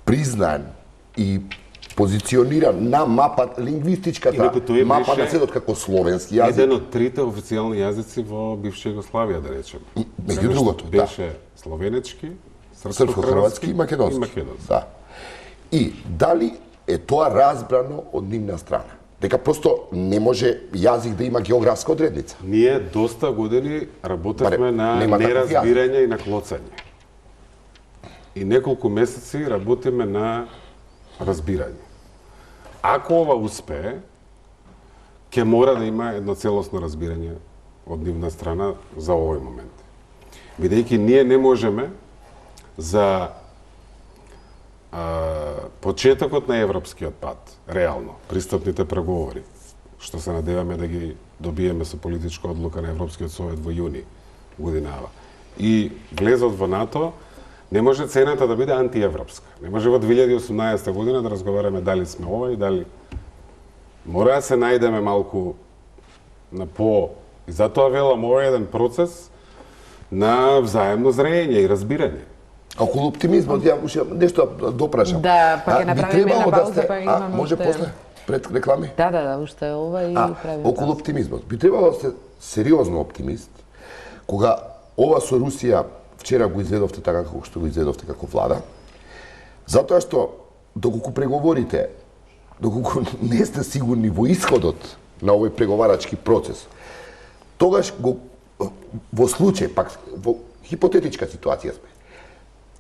признан и позициониран на мапа, лингвистичката мапа на светот како словенски јазик. Еден од трите официјални јазици во бивша Југославија, да речем. Меѓу другото, да. Беше словенечки, српско-хрватски и македонски. Да. И дали е тоа разбрано од нивна страна? Дека просто не може јазик да има географска одредница. Ние доста години работевме на неразбирање и на клоцање. И неколку месеци работиме на разбирање. Ако ова успее, ќе мора да има едно целосно разбирање од нивна страна за овој момент. Бидејќи ние не можеме за почетокот на европскиот пат, реално, пристапните преговори, што се надеваме да ги добиеме со политичка одлука на Европскиот совет во јуни годинава. И влезот во НАТО, не може цената да биде антиевропска. Не може во 2018 година да разговараме дали сме ова и дали... Мора да се најдеме малку на И затоа велам ова е еден процес на взаемно зрење и разбирање. А околу оптимизмот, ја уште нешто допрашам. Да, па ќе би направиме требало една да пауза, сте- па имаме може уште- после, пред реклами? Да, уште ова и правиме. Околу оптимизмот. Би требало да сте сериозно оптимист, кога ова со Русија вчера го изведовте така како што го изведовте како влада, затоа што доколку преговорите, доколку не сте сигурни во исходот на овој преговарачки процес, тогаш го во случај, пак во хипотетичка ситуација сме,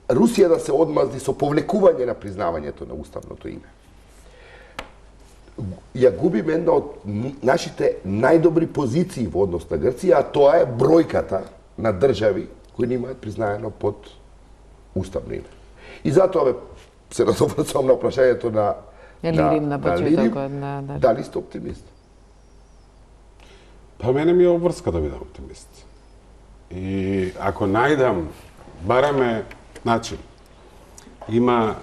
Русија да се одмазди со повлекување на признавањето на уставното име. Ја губиме една од нашите најдобри позиции во однос на Грција, а тоа е бројката на држави кои немаат признаено под уставно име. И затоа се надоврцувам на прашањето на Лирим на почетокот, Лирим, да. дали сте оптимист? Па мене ми е обврска да бидам оптимист. И ако најдам бараме начин. Има,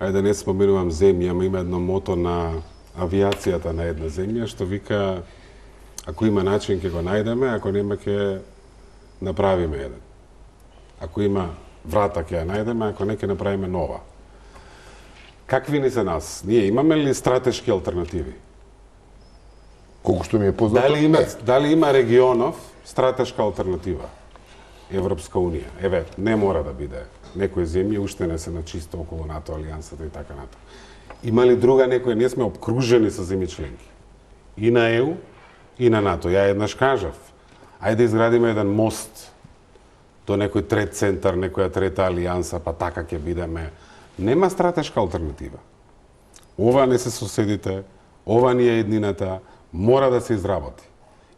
ајде да не споменувам земја, ама има едно мото на авиацијата на една земја што вика ако има начин ќе го најдеме, ако нема ќе направиме еден. Ако има врата ќе ја најдеме, ако не ќе направиме нова. Какви ни се нас? Ние имаме ли стратешки алтернативи? Колку што ми е познато, Дали има регионов стратешка алтернатива? Европска Унија. Еве, не мора да биде. Некои земји уште не се на чисто околу НАТО алијансата и така натаму. Има ли друга некоја? Ние сме обкружени со земји членки. И на ЕУ, и на НАТО. Ја еднаш кажав, ајде да изградиме еден мост до некој трет центар, некоја трета алијанса, па така ќе бидеме. Нема стратешка алтернатива. Ова не се соседите, ова ни е еднината, мора да се изработи.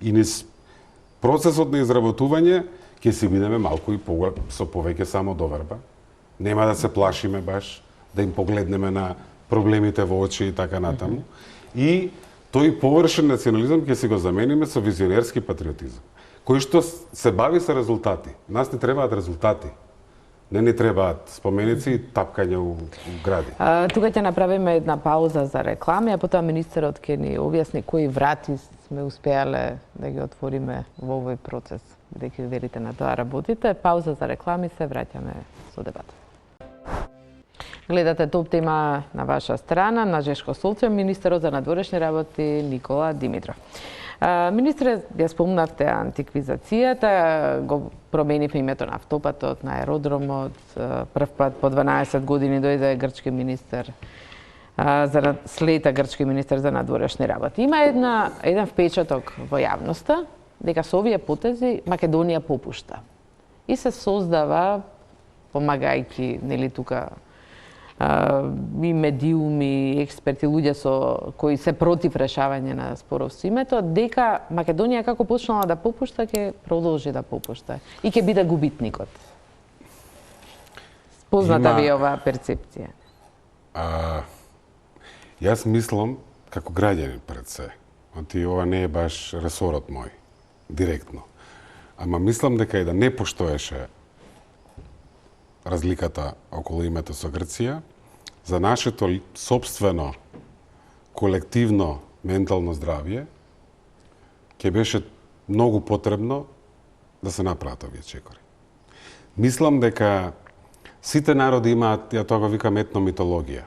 И низ процесот на изработување ќе си бидеме малку и со повеќе самодоверба. Нема да се плашиме баш, да им погледнеме на проблемите во очи и така натаму. И тој површен национализам ќе си го замениме со визионерски патриотизам, кој што се бави со резултати. Нас не требаат резултати. Не ни требаат споменици и тапкање у гради. Тука ќе направиме една пауза за реклами, а потоа министерот ќе ни објасни кои врати сме успеале да ги отвориме во овој процес. Бидејќи верите на тоа работите. Пауза за реклами, се враќаме со дебата. Гледате Топ тема на ваша страна, на Жешко Солчев, министерот за надворешни работи Никола Димитров. Министре, ја спомнавте антиквизацијата, го променивме името на автопатот, на аеродромот, прв пат по 12 години дојде грчки министер, слета грчки министер за надворешни работи. Има еден впечаток во јавноста дека со овие потези Македонија попушта. И се создава, помагајќи, нели тука, и медиуми, експерти, луѓе кои се против решавање на споров со името, дека Македонија како почнала да попушта, ќе продолжи да попушта и ќе биде губитникот. Позната ви оваа перцепција? Јас мислам како граѓанин пред се. Оти ова не е баш ресорот мој, директно. Ама мислам дека и да не постоеше разликата околу името со Грција, за нашето собствено колективно ментално здравје ќе беше многу потребно да се направат овие чекори. Мислам дека сите народи имаат, ја тоа го викам, етномитологија.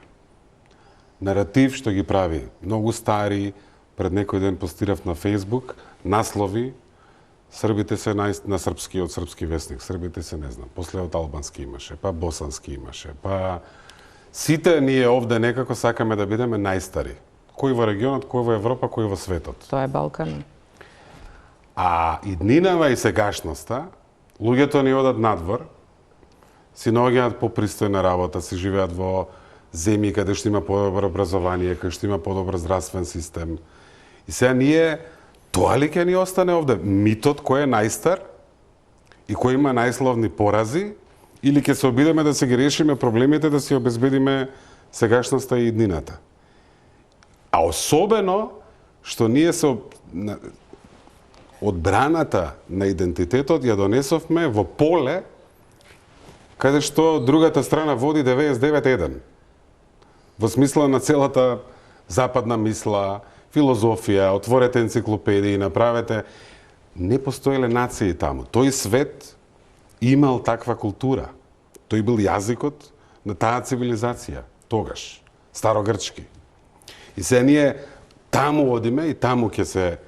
Наратив што ги прави многу стари, пред некој ден постирав на Фејсбук, наслови, србите се на српски, од српски весник, србите се не знам, после од албански имаше, па босански имаше, па сите ние овде некако сакаме да бидеме најстари. Кој во регионот, кој во Европа, кој во светот. Тоа е Балкан. А иднинава и сегашноста, луѓето ни одат надвор, си наоѓаат попристојна работа, си живеат во земји каде што има подобро образование, каде што има подобар здравствен систем. И сега ние, тоа ли ќе ни остане овде? Митот кој е најстар и кој има најславни порази, или ќе се обидеме да се ги решиме проблемите, да си обезбедиме сегашноста и иднината? А особено што ние се одбраната на идентитетот ја донесовме во поле каде што другата страна води 99-1. Во смисла на целата западна мисла, филозофија, отворете енциклопедии, направете. Не постоеле нации таму. Тој свет имал таква култура. Тој бил јазикот на таа цивилизација, тогаш, старогрчки. И се ние таму одиме и таму ќе се...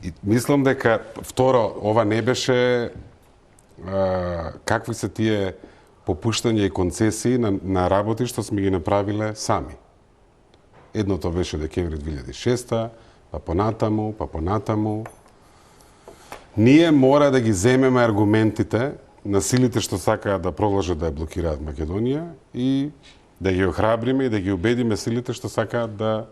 И мислам дека, второ, ова не беше какви се тие попуштања и концесии на работи што сме ги направиле сами. Едното беше декември 2006, па понатаму. Ние мора да ги земеме аргументите на силите што сакаат да продолжат да ја блокираат Македонија и да ги охрабриме и да ги убедиме силите што сакаат да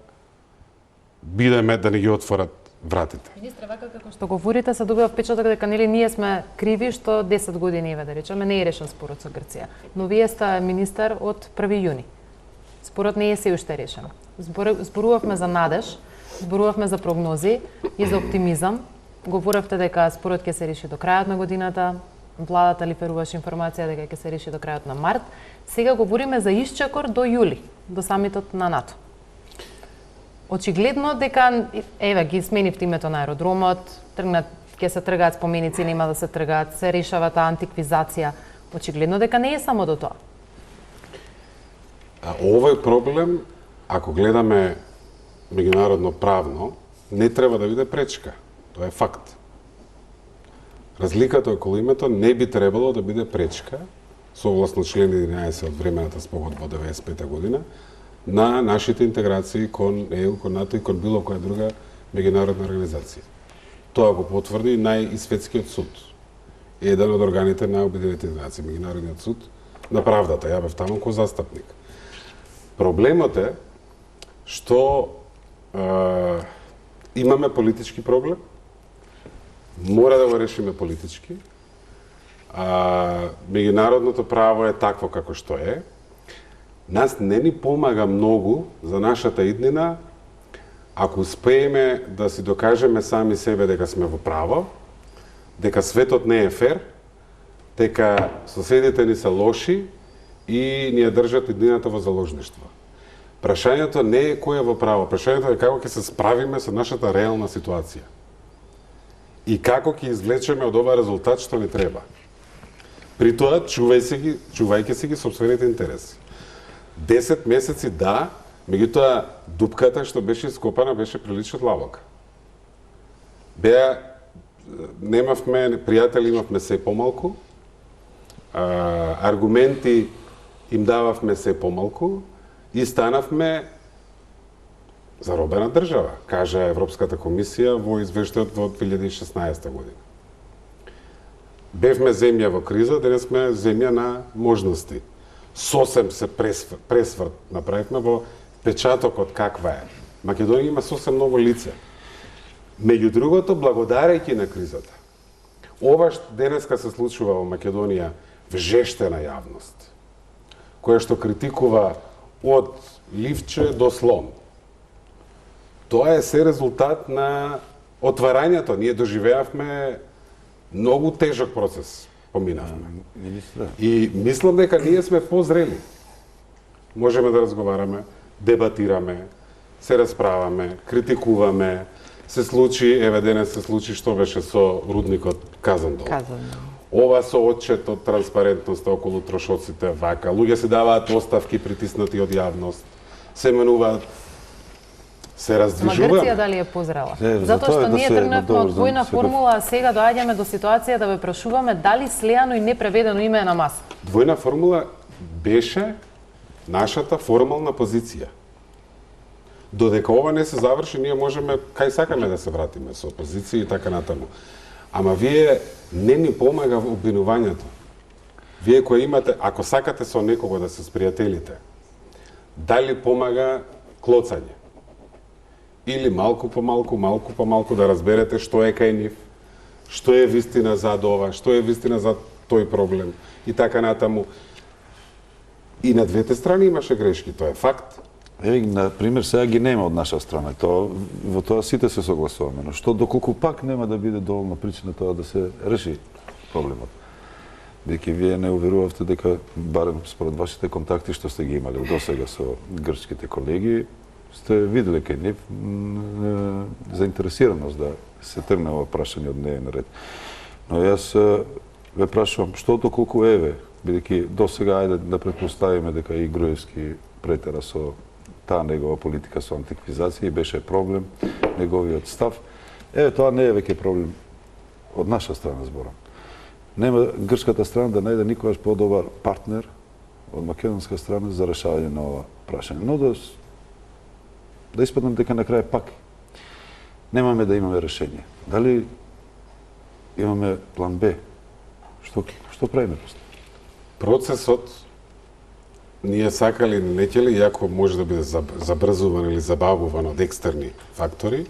бидеме, да не ги отворат вратите. Министре, вака како што говорите, се добива впечаток дека нели ние сме криви што 10 години да речеме не е решен спорот со Грција. Но вие сте министер од 1 јуни. Спорот не е се уште решен. Зборувавме за надеж, зборувавме за прогнози и за оптимизам. Говоревте дека спорот ќе се реши до крајот на годината. Владата лиферуваше информација дека ќе се реши до крајот на март. Сега говориме за исчекор до јули, до самитот на НАТО. Очигледно дека еве ги сменивте името на аеродромот, ќе се тргаат споменици, нема да се тргаат, се решава таа антиквизација. Очигледно дека не е само до тоа. Овој проблем, ако гледаме меѓународно правно, не треба да биде пречка. Тоа е факт. Разликата околу името не би требало да биде пречка, согласно член 11 од времената спогодба од 95 година, на нашите интеграции кон ЕУ, кон НАТО и кон било која друга меѓународна организација. Тоа го потврди најсветскиот суд. Еден од органите на Обединетите нации, Меѓународниот суд на правдата. Ја бев таму ко застапник. Проблемот е што имаме политички проблем, мора да го решиме политички. Меѓународното право е такво како што е. Нас не ни помага многу за нашата иднина ако успееме да си докажеме сами себе дека сме во право, дека светот не е фер, дека соседите ни се лоши и ни ја држат иднината во заложништво. Прашањето не е кој е во право, прашањето е како ќе се справиме со нашата реална ситуација. И како ќе извлечеме од ова резултат што ни треба. При тоа, чувајќи си ги собствените интереси. 10 месеци да, меѓутоа дупката што беше ископана беше прилично длабока. Немавме пријатели, имавме се помалку, аргументи им дававме се помалку и станавме заробена држава, кажа Европската комисија во извештајот во 2016 година. Бевме земја во криза, денес сме земја на можности. Сосем се пресврт направивме во печатокот каква е. Македонија има сосем ново лице. Меѓу другото, благодарејќи на кризата, ова што денеска се случува во Македонија, вжештена јавност, која што критикува од ливче до слон. Тоа е се резултат на отварањето. Ние доживеавме многу тежок процес, поминавме. И мислам дека ние сме позрели. Можеме да разговараме, дебатираме, се расправаме, критикуваме. Се случи, еве денес се случи што беше со рудникот Казандол. Ова со отчетот, транспарентноста околу трошоците, вака. Луѓе се даваат оставки притиснати од јавност. Се менуваат, се раздвижуваме. Грција дали е позрела? Затоа што ние тргнавме од двојна формула, а сега доаѓаме до ситуација да ве прашуваме дали слеано и непреведено име е на маса. Двојна формула беше нашата формална позиција. Додека ова не се заврши, ние можеме кај сакаме да се вратиме со опозиција и така натаму. Ама вие не ни помага во обвинувањето. Вие кои имате, ако сакате со некого да се спријателите, дали помага клоцање? Или малку по малку да разберете што е кај нив, што е вистина зад ова, што е вистина зад тој проблем и така натаму. И на двете страни имаше грешки, тоа е факт. На пример, сега ги нема од наша страна. Во тоа сите се согласуваме. Но што доколку пак нема да биде доволна причина тоа да се реши проблемот. Дека вие не уверувавте дека, барем според вашите контакти што сте ги имали досега со грчките колеги, сте виделе кај нив заинтересираност да се тргне ова прашање од дневен ред. Но јас ве прашувам, што доколку еве, бидејќи досега ајде да претпоставиме дека и Груевски претера со таа негова политика со антиквизација и беше проблем неговиот став. Еве тоа не е веќе проблем од наша страна зборам. Нема грчката страна да најде никогаш подобар партнер од македонска страна за решавање на ова прашање. Но да испаднем дека на крај пак немаме да имаме решение. Дали имаме план Б? Што правиме после? Процесот ние сакали или не ќели, иако може да биде забрзуван или забавуван од екстерни фактори,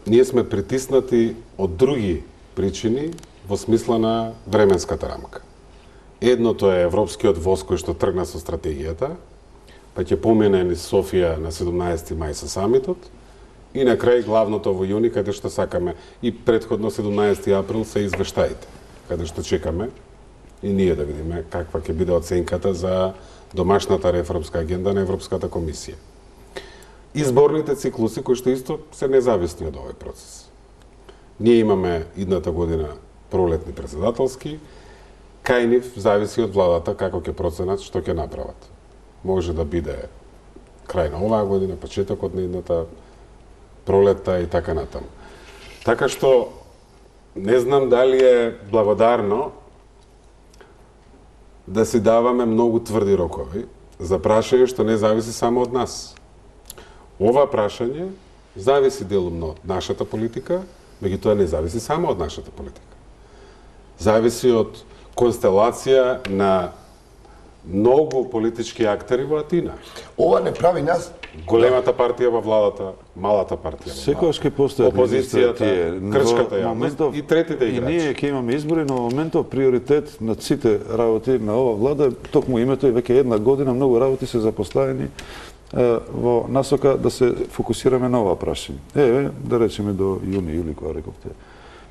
ние сме притиснати од други причини во смисла на временската рамка. Едното е европскиот воз кој што тргна со стратегијата, па ќе помине низ Софија на 17 мај со самитот, и на крај главното во јуни, каде што сакаме, и претходно 17 април се извештаите, каде што чекаме и ние да видиме каква ќе биде оценката за домашната реформска агенда на Европската комисија. Изборните циклуси кои што исто се независни од овој процес. Ние имаме идната година пролетни председателски, кај нив зависи од владата како ќе проценат што ќе направат. Може да биде крај на оваа година, почетокот на идната пролета и така натаму. Така што не знам дали е благодарно да си даваме многу тврди рокови за прашање што не зависи само од нас. Ова прашање зависи делумно од нашата политика, меѓутоа не зависи само од нашата политика. Зависи од констелација на многу политички актери во Атина. Ова не прави нас Големата партија во владата, малата партија во владата. Секогаш ќе постојат опозицијата, крчката јавност и третите играчи. И ние ќе имаме избори, но во моментов приоритет на сите работи на ова влада, токму името и веќе една година многу работи се запоставени во насока да се фокусираме на ова прашање. Еве, да речеме до јуни, јули, кога рековте,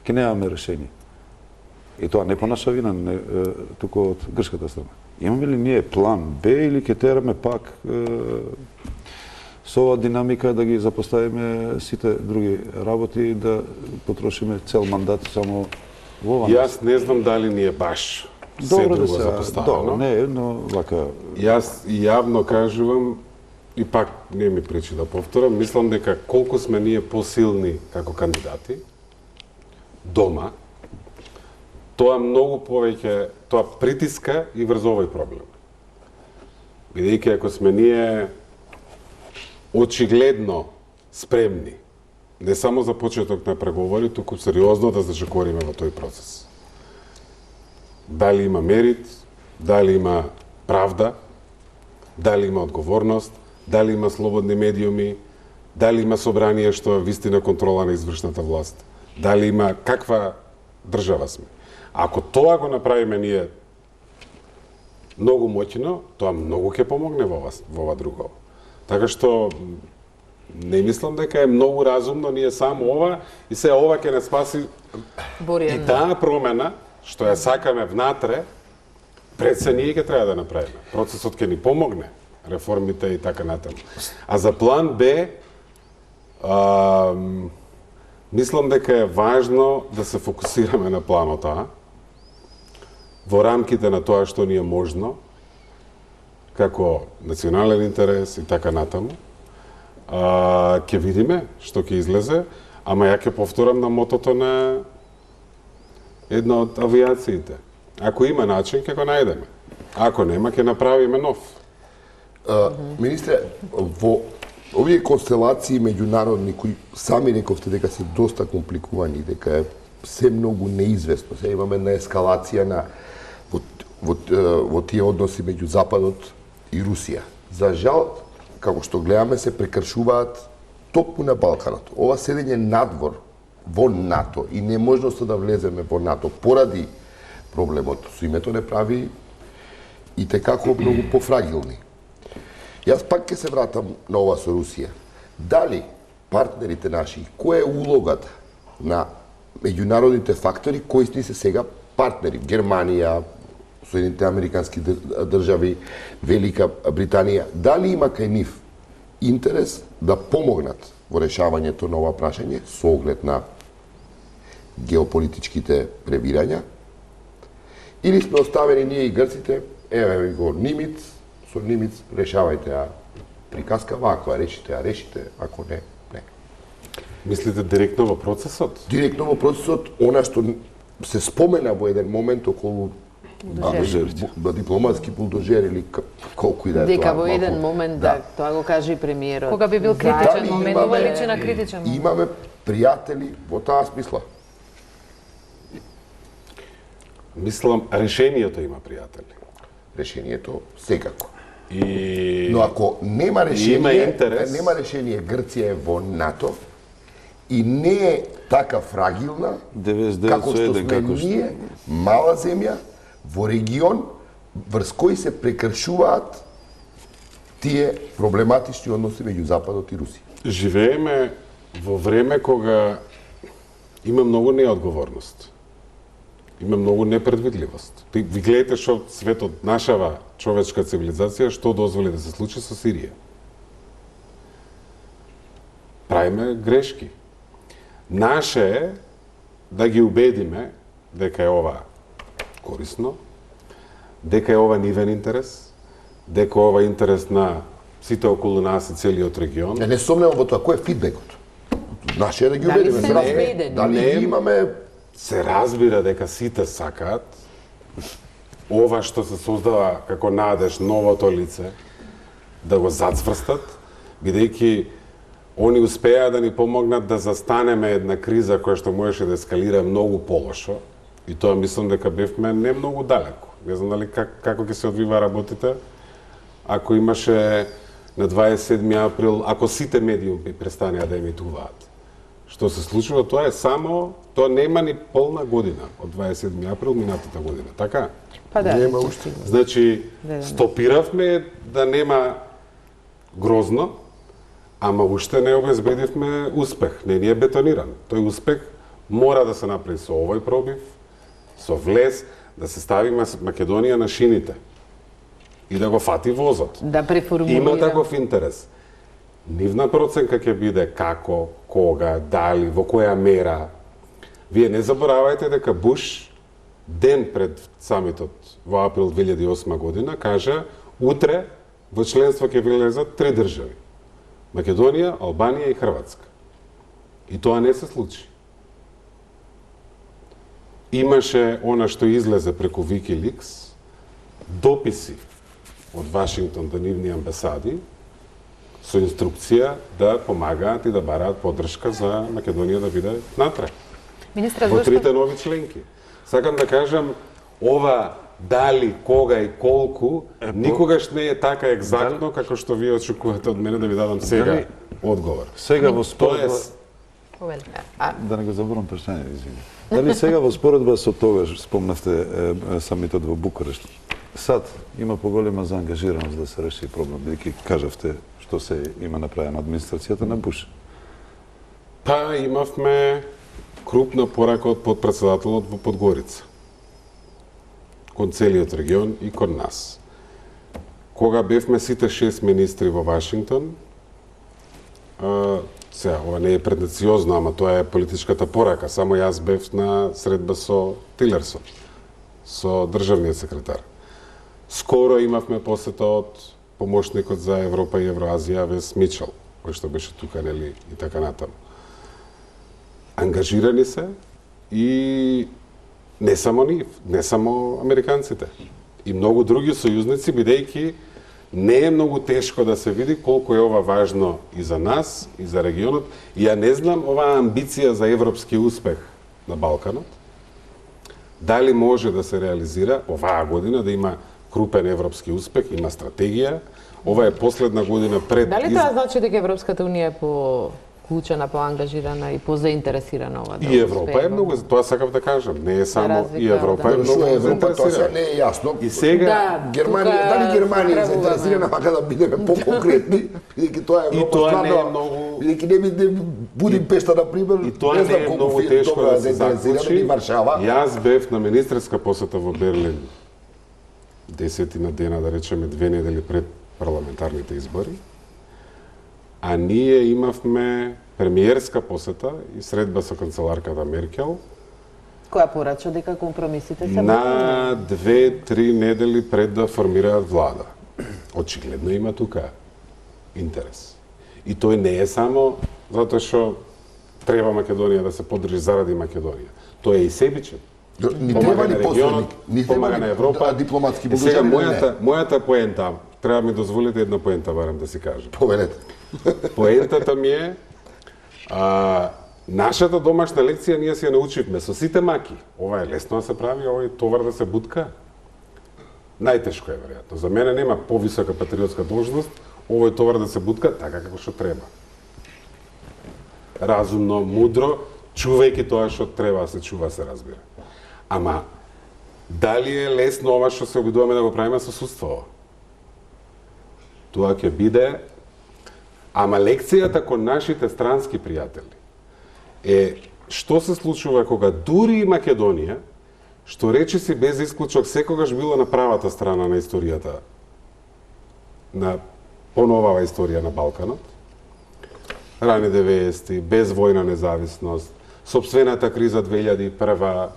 ќе немаме решение. И тоа не по наша вина, туку од грчката страна. Имаме ли ние план Б или ќе тераме пак со ова динамика да ги запоставиме сите други работи и да потрошиме цел мандат само во ова? Јас не знам дали ни е баш се друго запоставено. Добро, не е, но вака... Јас јавно кажувам, и пак не ми пречи да повторам, мислам дека колку сме ние посилни како кандидати, дома, тоа многу повеќе, тоа притиска и врз овој проблем. Бидејќи ако сме ние очигледно спремни, не само за почеток на преговори, туку сериозно да зажекориме во тој процес. Дали има мерит, дали има правда, дали има одговорност, дали има слободни медиуми, дали има собрание што вистина контрола на извршната власт, дали има каква држава сме. Ако тоа го направиме ние многу моќно, тоа многу ќе помогне во ова друго. Така што не мислам дека е многу разумно ние само ова и се ова ќе не спаси и таа промена што ја сакаме внатре, пред се ние ќе треба да направиме. Процесот ќе ни помогне, реформите и така натаму. А за план Б, мислам дека е важно да се фокусираме на планот А, во рамките на тоа што ни е можно, како национален интерес и така натаму. Ќе видиме што ќе излезе, ама ја ќе повторам на мотото на една од авиациите. Ако има начин, ќе го најдеме. Ако нема, ќе направиме нов. Министре, во овие констелации меѓународни кои сами рековте дека се доста компликувани, дека е се многу неизвестно. Се имаме една ескалација во тие односи меѓу Западот и Русија. За жал, како што гледаме, се прекршуваат токму на Балканот. Ова седење надвор во НАТО и неможноста да влеземе во НАТО поради проблемот со името не прави и tekako многу пофрагилни. Јас пак ќе се вратам на ова со Русија. Дали партнерите наши, која е улогата на меѓународните фактори кои се сега партнери? Германија, Соединените Американски држави, Велика Британија, дали има кај нив интерес да помогнат во решавањето на ова прашање со оглед на геополитичките пребирања, или сме оставени ние и грците, еве го Нимиц, со Нимиц решавајте ја приказкава, ако ја решите, ако не, не. Мислите директно во процесот? Директно во процесот, она што се спомена во еден момент околу дипломатски булдожер или колку и да е тоа. Дека во еден момент, да, тоа го каже и премиерот. Кога би бил критичен момент, ова личи на критичен момент. Имаме пријатели во таа смисла. Мислам, решението има пријатели. Решението секако. И Но ако нема има решение, интерес. нема решение, Грција е во НАТО и не е така фрагилна 99 како што со 1 сме како што. ние, мала земја во регион врз кој се прекршуваат тие проблематични односи меѓу Западот и Русија. живееме во време кога има многу неодговорност. Има многу непредвидливост. Ви гледате што светот, нашава човечка цивилизација, што дозволи да се случи со Сирија. Правиме грешки. Наше е да ги убедиме дека е ова корисно, дека е ова нивен интерес, дека ова е интерес на сите околу нас и целиот регион. Не сомневам во тоа, кој е фидбекот? Наше е да ги Дали убедиме. се Сега, убедени? Дали Не. ги имаме Се разбира дека сите сакаат ова што се создава како надеж, новото лице, да го зацврстат, бидејќи они успеа да ни помогнат да застанеме една криза која што можеше да ескалира многу полошо, и тоа мислам дека бевме не многу далеко. Не знам дали како ќе се одвива работите, ако имаше на 27 април, ако сите медиуми престанеа да емитуваат. Што се случува, тоа е само, тоа нема ни полна година од 27 април минатата година, така? Па да, Нема ќе уште. стигне. Значи, Да. стопиравме да нема грозно, ама уште не обезбедивме успех. Не ни е бетониран. Тој успех мора да се направи со овој пробив, со влез, да се стави Македонија на шините и да го фати возот. Да преформулира. Има таков интерес. Нивна проценка ќе биде како, кога, дали, во која мера. Вие не заборавајте дека Буш ден пред самитот во април 2008 година кажа утре во членство ќе влезат 3 држави. Македонија, Албанија и Хрватска. И тоа не се случи. Имаше она што излезе преку Wikileaks, дописи од Вашингтон до нивни амбасади со инструкција да помагаат и да бараат поддршка за Македонија да биде натре. Министре, Во зашто? трите нови членки. Сакам да кажам, ова дали, кога и колку, никогаш не е така екзактно како што вие очекувате од мене да ви дадам сега Дали- одговор. Сега во Тоа е споредба, Повели. да не го заборам прашање, извини. Дали сега во споредба со тогаш спомнавте самитот во Букурешт? Сад има поголема заангажираност да се реши проблем, бидејќи кажавте што се има направено администрацијата на Буш. Па имавме крупна порака од подпредседателот во Подгорица. Кон целиот регион и кон нас. Кога бевме сите 6 министри во Вашингтон, сега, ова не е претенциозно, ама тоа е политичката порака. Само јас бев на средба со Тилерсон, со државниот секретар. Скоро имавме посета од помошникот за Европа и Евроазија Вес Мичел, кој што беше тука, нели, и така натаму. Ангажирани се и не само нив, не само американците, и многу други сојузници, бидејќи не е многу тешко да се види колку е ова важно и за нас, и за регионот. И ја не знам оваа амбиција за европски успех на Балканот, дали може да се реализира оваа година, да има крупен европски успех, има стратегија. Ова е последна година пред... Дали тоа значи дека Европската унија е по-клучена, по-ангажирана и по-заинтересирана ова да И Европа успее е во- многу, тоа сакам да кажам, не е само разлика и Европа од- е Што многу е Европа, тоа се заинтересирана. не е јасно. И сега Да, Германија, тука дали Германија е справуваме. заинтересирана, мака да бидеме по-конкретни, бидејќи тоа е И Европа тоа не е стварно, многу- бидејќи не биде Будимпешта, например, и тоа не знам не е колку многу фирми тешко тога да се заинтересирани, заклучи. и Варшава. Јас бев на министерска посета во Берлин 10 дена, да речеме 2 недели пред парламентарните избори. а ние имавме премиерска посета и средба со канцеларката Меркел Која порача дека компромисите се на 2-3 недели пред да формираат влада. Очигледно има тука интерес. И тој не е само затоа што треба Македонија да се подржи заради Македонија. Тој е и себичен. Ни треба ни посредник, ни помага на Европа, дипломатски сега бугачани. мојата поента, треба ми дозволите една поента барем да си кажам. Повелете. Поентата ми е нашата домашна лекција ние си ја научивме со сите маки. Ова е лесно да се прави, ова е товар да се бутка. Најтешко е веројатно. За мене нема повисока патриотска должност, овој товар да се бутка така како што треба. Разумно, мудро, чувајќи тоа што треба да се чува, се разбира. Ама дали е лесно ова што се обидуваме да го правиме со судство? Тоа ќе биде, ама лекцијата кон нашите странски пријатели е што се случува кога дури и Македонија, што речиси без исклучок секогаш било на правата страна на историјата, на поновава историја на Балканот, рани 90-ти, без војна независност, сопствената криза 2001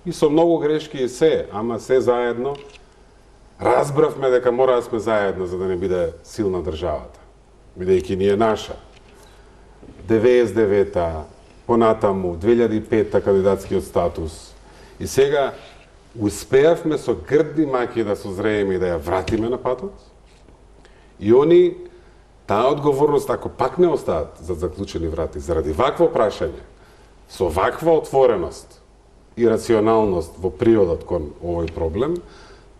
и со многу грешки и се, ама се заедно, разбравме дека мора да сме заедно за да не биде силна државата, бидејќи ни е наша. 99-та, понатаму, 2005-та кандидатскиот статус. И сега успеавме со грдни маки да созрееме и да ја вратиме на патот. И они таа одговорност, ако пак не остаат за заклучени врати, заради вакво прашање, со ваква отвореност и рационалност во приодот кон овој проблем,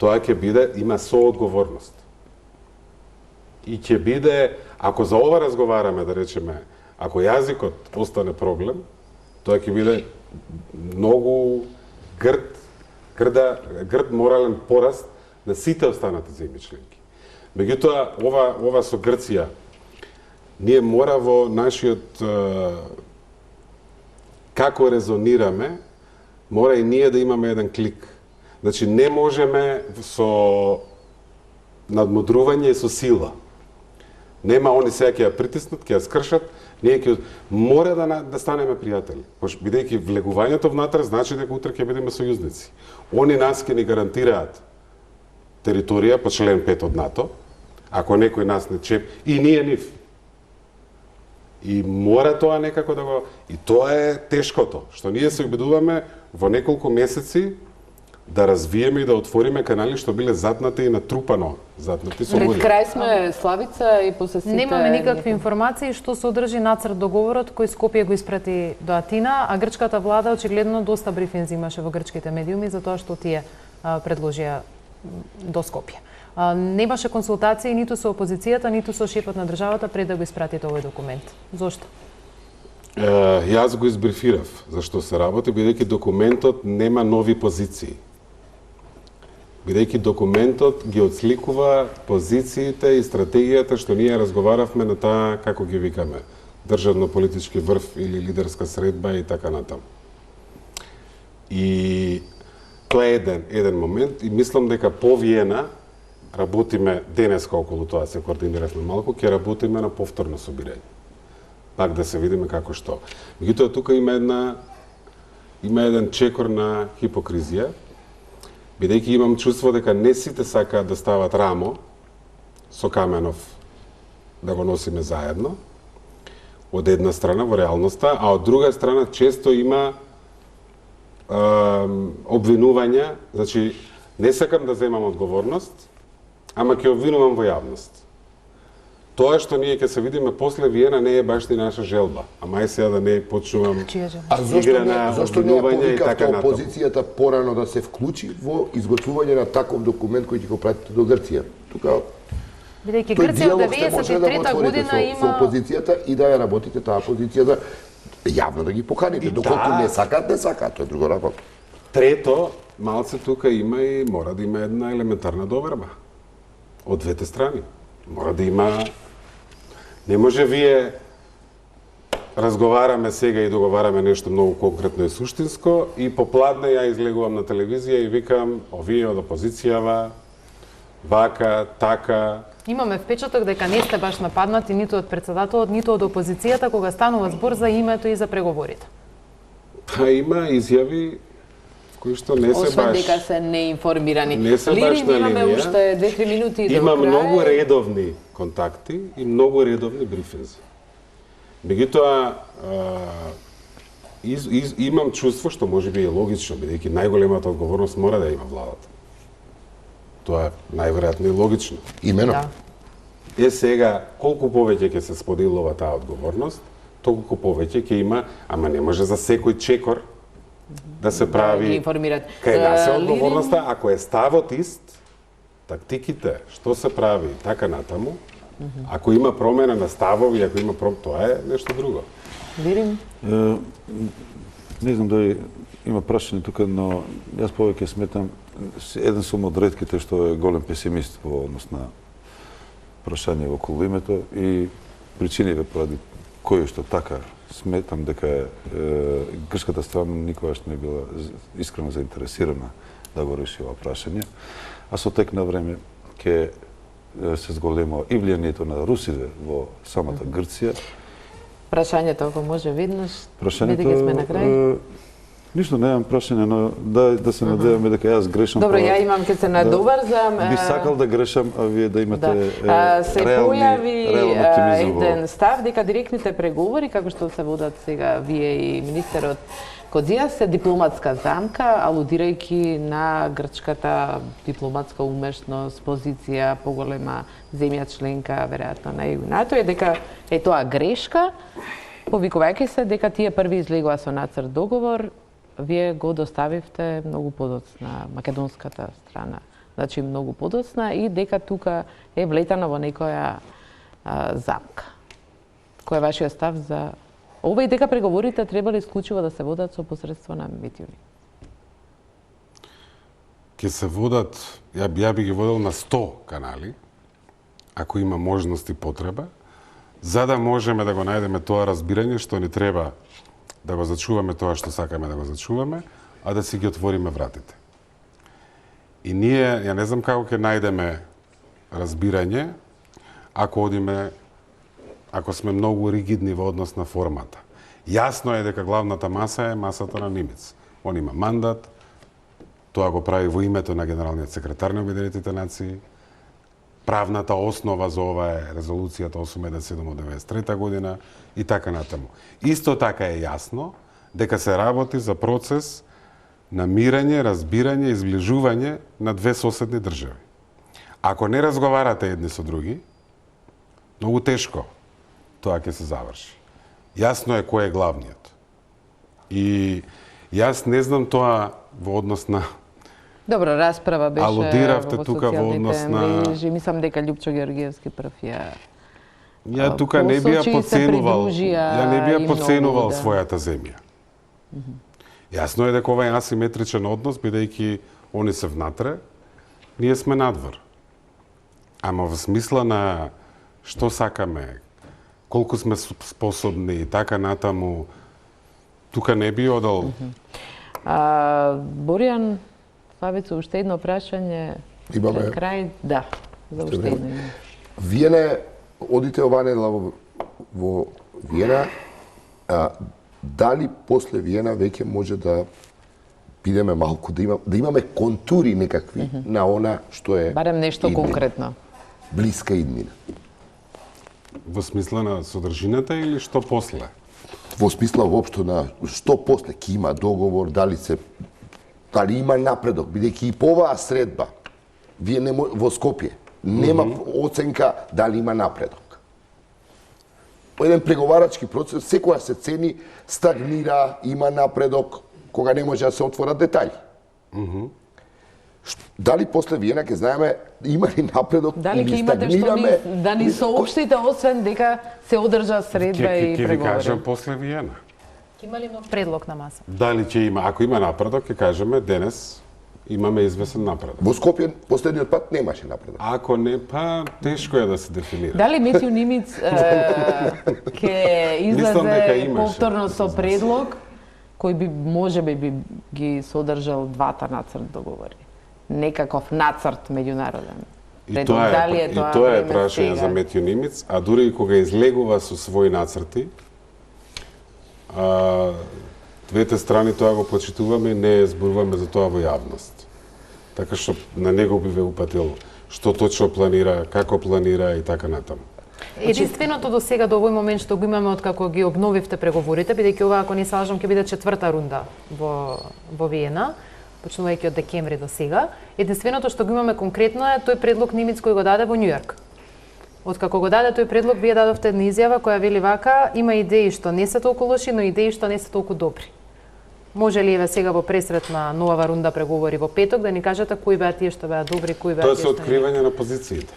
тоа ќе биде, има соодговорност. И ќе биде, ако за ова разговараме, да речеме, ако јазикот остане проблем, тоа ќе биде многу грд морален пораст на сите останати земји членки. Меѓутоа, ова со Грција, ние мора во нашиот како резонираме, мора и ние да имаме еден клик. Значи, не можеме со надмудрување и со сила. Нема, они сега ќе ја притиснат, ќе ја скршат, ние ќе мора да станеме пријатели. Бидејќи влегувањето внатре значи дека утре ќе бидеме сојузници. Они нас ќе ни гарантираат територија по член 5 од НАТО, ако некој нас не чеп, и ние нив. И мора тоа некако да го... И тоа е тешкото, што ние се обидуваме во неколку месеци да развиеме и да отвориме канали што биле затнати и натрупано, затнати со Пред години. крај сме Славица и после сите... Немаме никакви информации што содржи нацрт договорот кој Скопје го испрати до Атина, а грчката влада очигледно доста брифинзи имаше во грчките медиуми за тоа што тие предложија до Скопје. Немаше консултации ниту со опозицијата, ниту со шефот на државата пред да го испратите овој документ. Зошто? Јас го избрифирав зашто се работи, бидејќи документот нема нови позиции. Бидејќи документот ги отсликува позициите и стратегијата што ние разговаравме на таа, како ги викаме, државно-политички врв или лидерска средба и така натаму. И тоа е еден момент и мислам дека по Виена работиме денеска околу тоа, се координиравме малку, ќе работиме на повторно собирање. Пак да се видиме како што. Меѓутоа тука има еден чекор на хипокризија, бидејќи имам чувство дека не сите сакаат да стават рамо со Каменов да го носиме заедно, од една страна во реалноста, а од друга страна често има обвинувања, значи не сакам да земам одговорност, ама ќе обвинувам во јавност. Тоа што ние ќе се видиме после Виена не е баш ни наша желба, ама сега да не почнувам игра на обвинувања и така натаму. Опозицијата порано да се вклучи во изготвување на таков документ кој ќе го пратите до Грција? Тука Бидејќи Грција од 93-та година има со опозицијата и да ја работите таа позиција да јавно да ги поканите, доколку не сакаат, тоа е друго работа. Трето, малце тука има и мора да има една елементарна доверба од двете страни. Мора да има... Не може вие разговараме сега и договараме нешто многу конкретно и суштинско и попладне ја излегувам на телевизија и викам овие од опозицијава вака, така. Имаме впечаток дека не сте баш нападнати ниту од председателот, ниту од опозицијата кога станува збор за името и за преговорите. Па има изјави кои што не се Освен баш... дека се неинформирани. Не се баш Лирин, на имаме линија. уште 2-3 минути до Има крај. многу редовни контакти и многу редовни брифинзи. Меѓутоа, имам чувство, што може би е логично, бидејќи најголемата одговорност мора да има владата. Тоа е најверојатно и логично. Имено. Да. Сега, колку повеќе ќе се споделува таа одговорност, толку повеќе ќе има, ама не може за секој чекор да се Да прави... ги информират. Кај нас е Лирин- одговорноста, ако е ставот ист, тактиките, што се прави, така натаму, ако има промена на ставови, ако има тоа е нешто друго. Лирин? Не знам дали има прашање тука, но јас повеќе сметам, еден сум од ретките што е голем песимист во однос на прашање околу името и причините поради кои што така сметам дека грчката страна никогаш не била искрено заинтересирана да го реши ова прашање, а со тек на време ќе се зголемува и влијанието на русите во самата Грција. Прашањето, ако може веднаш, Прашањето, бидејќи сме на крај. Ништо немам прашање, но да се надеваме дека јас грешам. Добро, па ја имам, ќе се надоврзам. Би сакал да грешам, а вие да имате Се реални оптимизам во еден став дека директните преговори, како што се водат сега вие и министерот Кодзија, се дипломатска замка, алудирајќи на грчката дипломатска умешност, позиција, поголема земја членка, веројатно на ЕУ-НАТО, е дека е тоа грешка, повикувајќи се дека тие први излегува со нацрт договор, вие го доставивте многу подоцна македонската страна, значи многу подоцна, и дека тука е влетано во некоја замка. Кој е вашиот став за ова и дека преговорите требале исклучиво да се водат со посредство на Метјуни? Ќе се водат, ја би ги водел на 100 канали, ако има можност и потреба, за да можеме да го најдеме тоа разбирање што ни треба да го зачуваме тоа што сакаме да го зачуваме, а да си ги отвориме вратите. И ние, ја не знам како ќе најдеме разбирање, ако сме многу ригидни во однос на формата. Јасно е дека главната маса е масата на Нимец. Он има мандат, тоа го прави во името на генералниот секретар на Обединетите нации. Правната основа за ова е резолуцијата 817 од 1993 година и така натаму. Исто така е јасно дека се работи за процес на мирање, разбирање и изближување на две соседни држави. Ако не разговарате едни со други, многу тешко тоа ќе се заврши. Јасно е кој е главниот. И јас не знам тоа во однос на... Добро, расправа беше алудиравте во тука во однос социјалните на... мрежи. Мислам дека Љупчо Георгиевски прв Ја тука не би ја посочи и се подценувал, придружија ја не би ја и подценувал многу, да. својата земја. Јасно е дека ова е асиметричен однос, бидејќи они се внатре, ние сме надвор. Ама во смисла на што сакаме, колку сме способни и така натаму, тука не би одел. Боријан, Славица, уште едно прашање Имаме. пред крај. Да, за уште едно имаме. Виена, одите ова недела во Виена, дали после Виена веќе може да бидеме малку, да имаме контури некакви на она што е Барем нешто иднина, конкретно. блиска иднина. Во смисла на содржината или што после? Во смисла воопшто на што после ќе има договор, дали има напредок, бидејќи и по оваа средба вие не во Скопје нема оценка дали има напредок. Еден преговарачки процес секоја се цени, стагнира, има напредок, кога не може да се отворат детали. Дали после Виена ќе знаеме има ли напредок Дали или ќе имате што стагнираме? да ни соопштите, освен дека се одржа средба и Ќе ви кажам преговори? после Виена. Има ли нов предлог на маса? Дали ќе има, ако има напредок, ќе кажеме денес имаме известен напредок. Во Скопје последниот пат немаше напредок. Ако не, па тешко е да се дефинира. Дали Метју Нимиц ќе Мислам дека излезе имаше. повторно со предлог кој би можеби би ги содржал двата нацрт договори? Некаков нацрт меѓународен. предлог. Дали е тоа тоа е време прашање сега? за Метју Нимиц, а дури и кога излегува со своји нацрти, двете страни тоа го почитуваме и не зборуваме за тоа во јавност. Така што на него би ве упатил што точно планира, како планира и така натаму. Единственото до сега до овој момент што го имаме откако ги обновивте преговорите, бидејќи ова, ако не се лажам, ќе биде 4-та рунда во Виена, почнувајќи од декември до сега. Единственото што го имаме конкретно е тој предлог Нимиц кој го даде во Њујорк. Откако го даде тој предлог, вие дадовте една изјава која вели вака: има идеи што не се толку лоши, но идеи што не се толку добри. Може ли еве сега во пресрет на новава рунда преговори во петок да ни кажете кои беа тие што беа добри, кои беа Тоа тие се што не? откривање на позициите.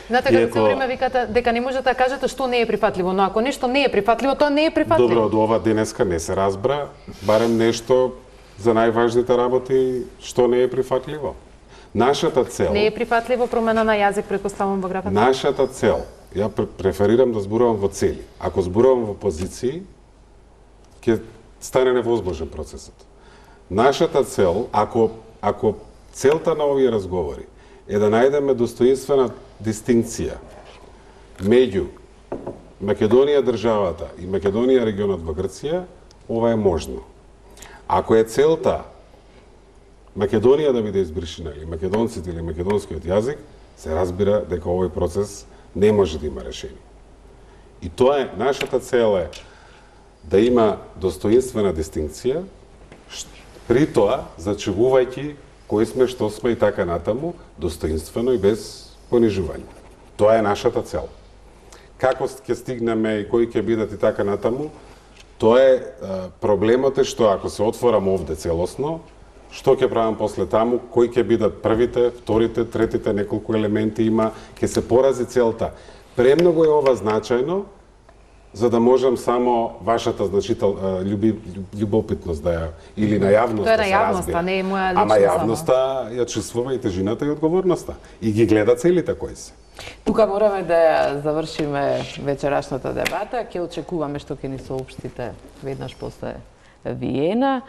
Знаете, кога се време викате дека не можете да кажете што не е прифатливо, но ако нешто не е прифатливо, тоа не е прифатливо. Добро, од ова денеска не се разбра, барем нешто за најважните работи што не е прифатливо. Нашата цел... Не е прифатливо промена на јазик, претпоставувам во графата? Нашата цел, ја преферирам да зборувам во цели. Ако зборувам во позиции, ќе стане невозможен процесот. Нашата цел, ако целта на овие разговори е да најдеме достоинствена дистинкција меѓу Македонија државата и Македонија регионот во Грција, ова е можно. Ако е целта Македонија да биде избришена или македонците или македонскиот јазик, се разбира дека овој процес не може да има решение. И тоа е, нашата цел е да има достоинствена дистинкција, при тоа зачувувајќи кои сме, што сме и така натаму, достоинствено и без понижување. Тоа е нашата цел. Како ќе стигнеме и кои ќе бидат и така натаму, тоа е проблемот е што ако се отворам овде целосно, што ќе правам после таму, кои ќе бидат првите, вторите, третите, неколку елементи има, ќе се порази целта. Премногу е ова значајно, за да можам само вашата љубопитност да ја, или на јавност Тоа е да на се јавноста, разбира. не е моја лична Ама само. јавноста ја чувствува и тежината и одговорноста. И ги гледа целите кои се. Тука мораме да ја завршиме вечерашната дебата. Ќе очекуваме што ќе ни соопштите веднаш после Виена.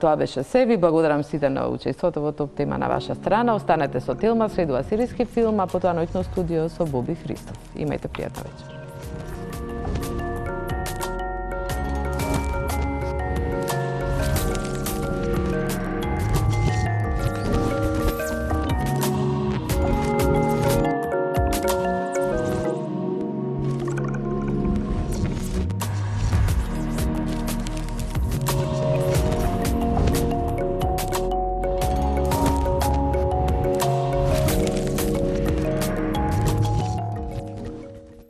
Тоа беше се. Ви благодарам сите на учеството во топ тема на ваша страна. Останете со Телма, следува сирийски филм, а потоа ноќно студио со Боби Христов. Имајте пријатна вечер.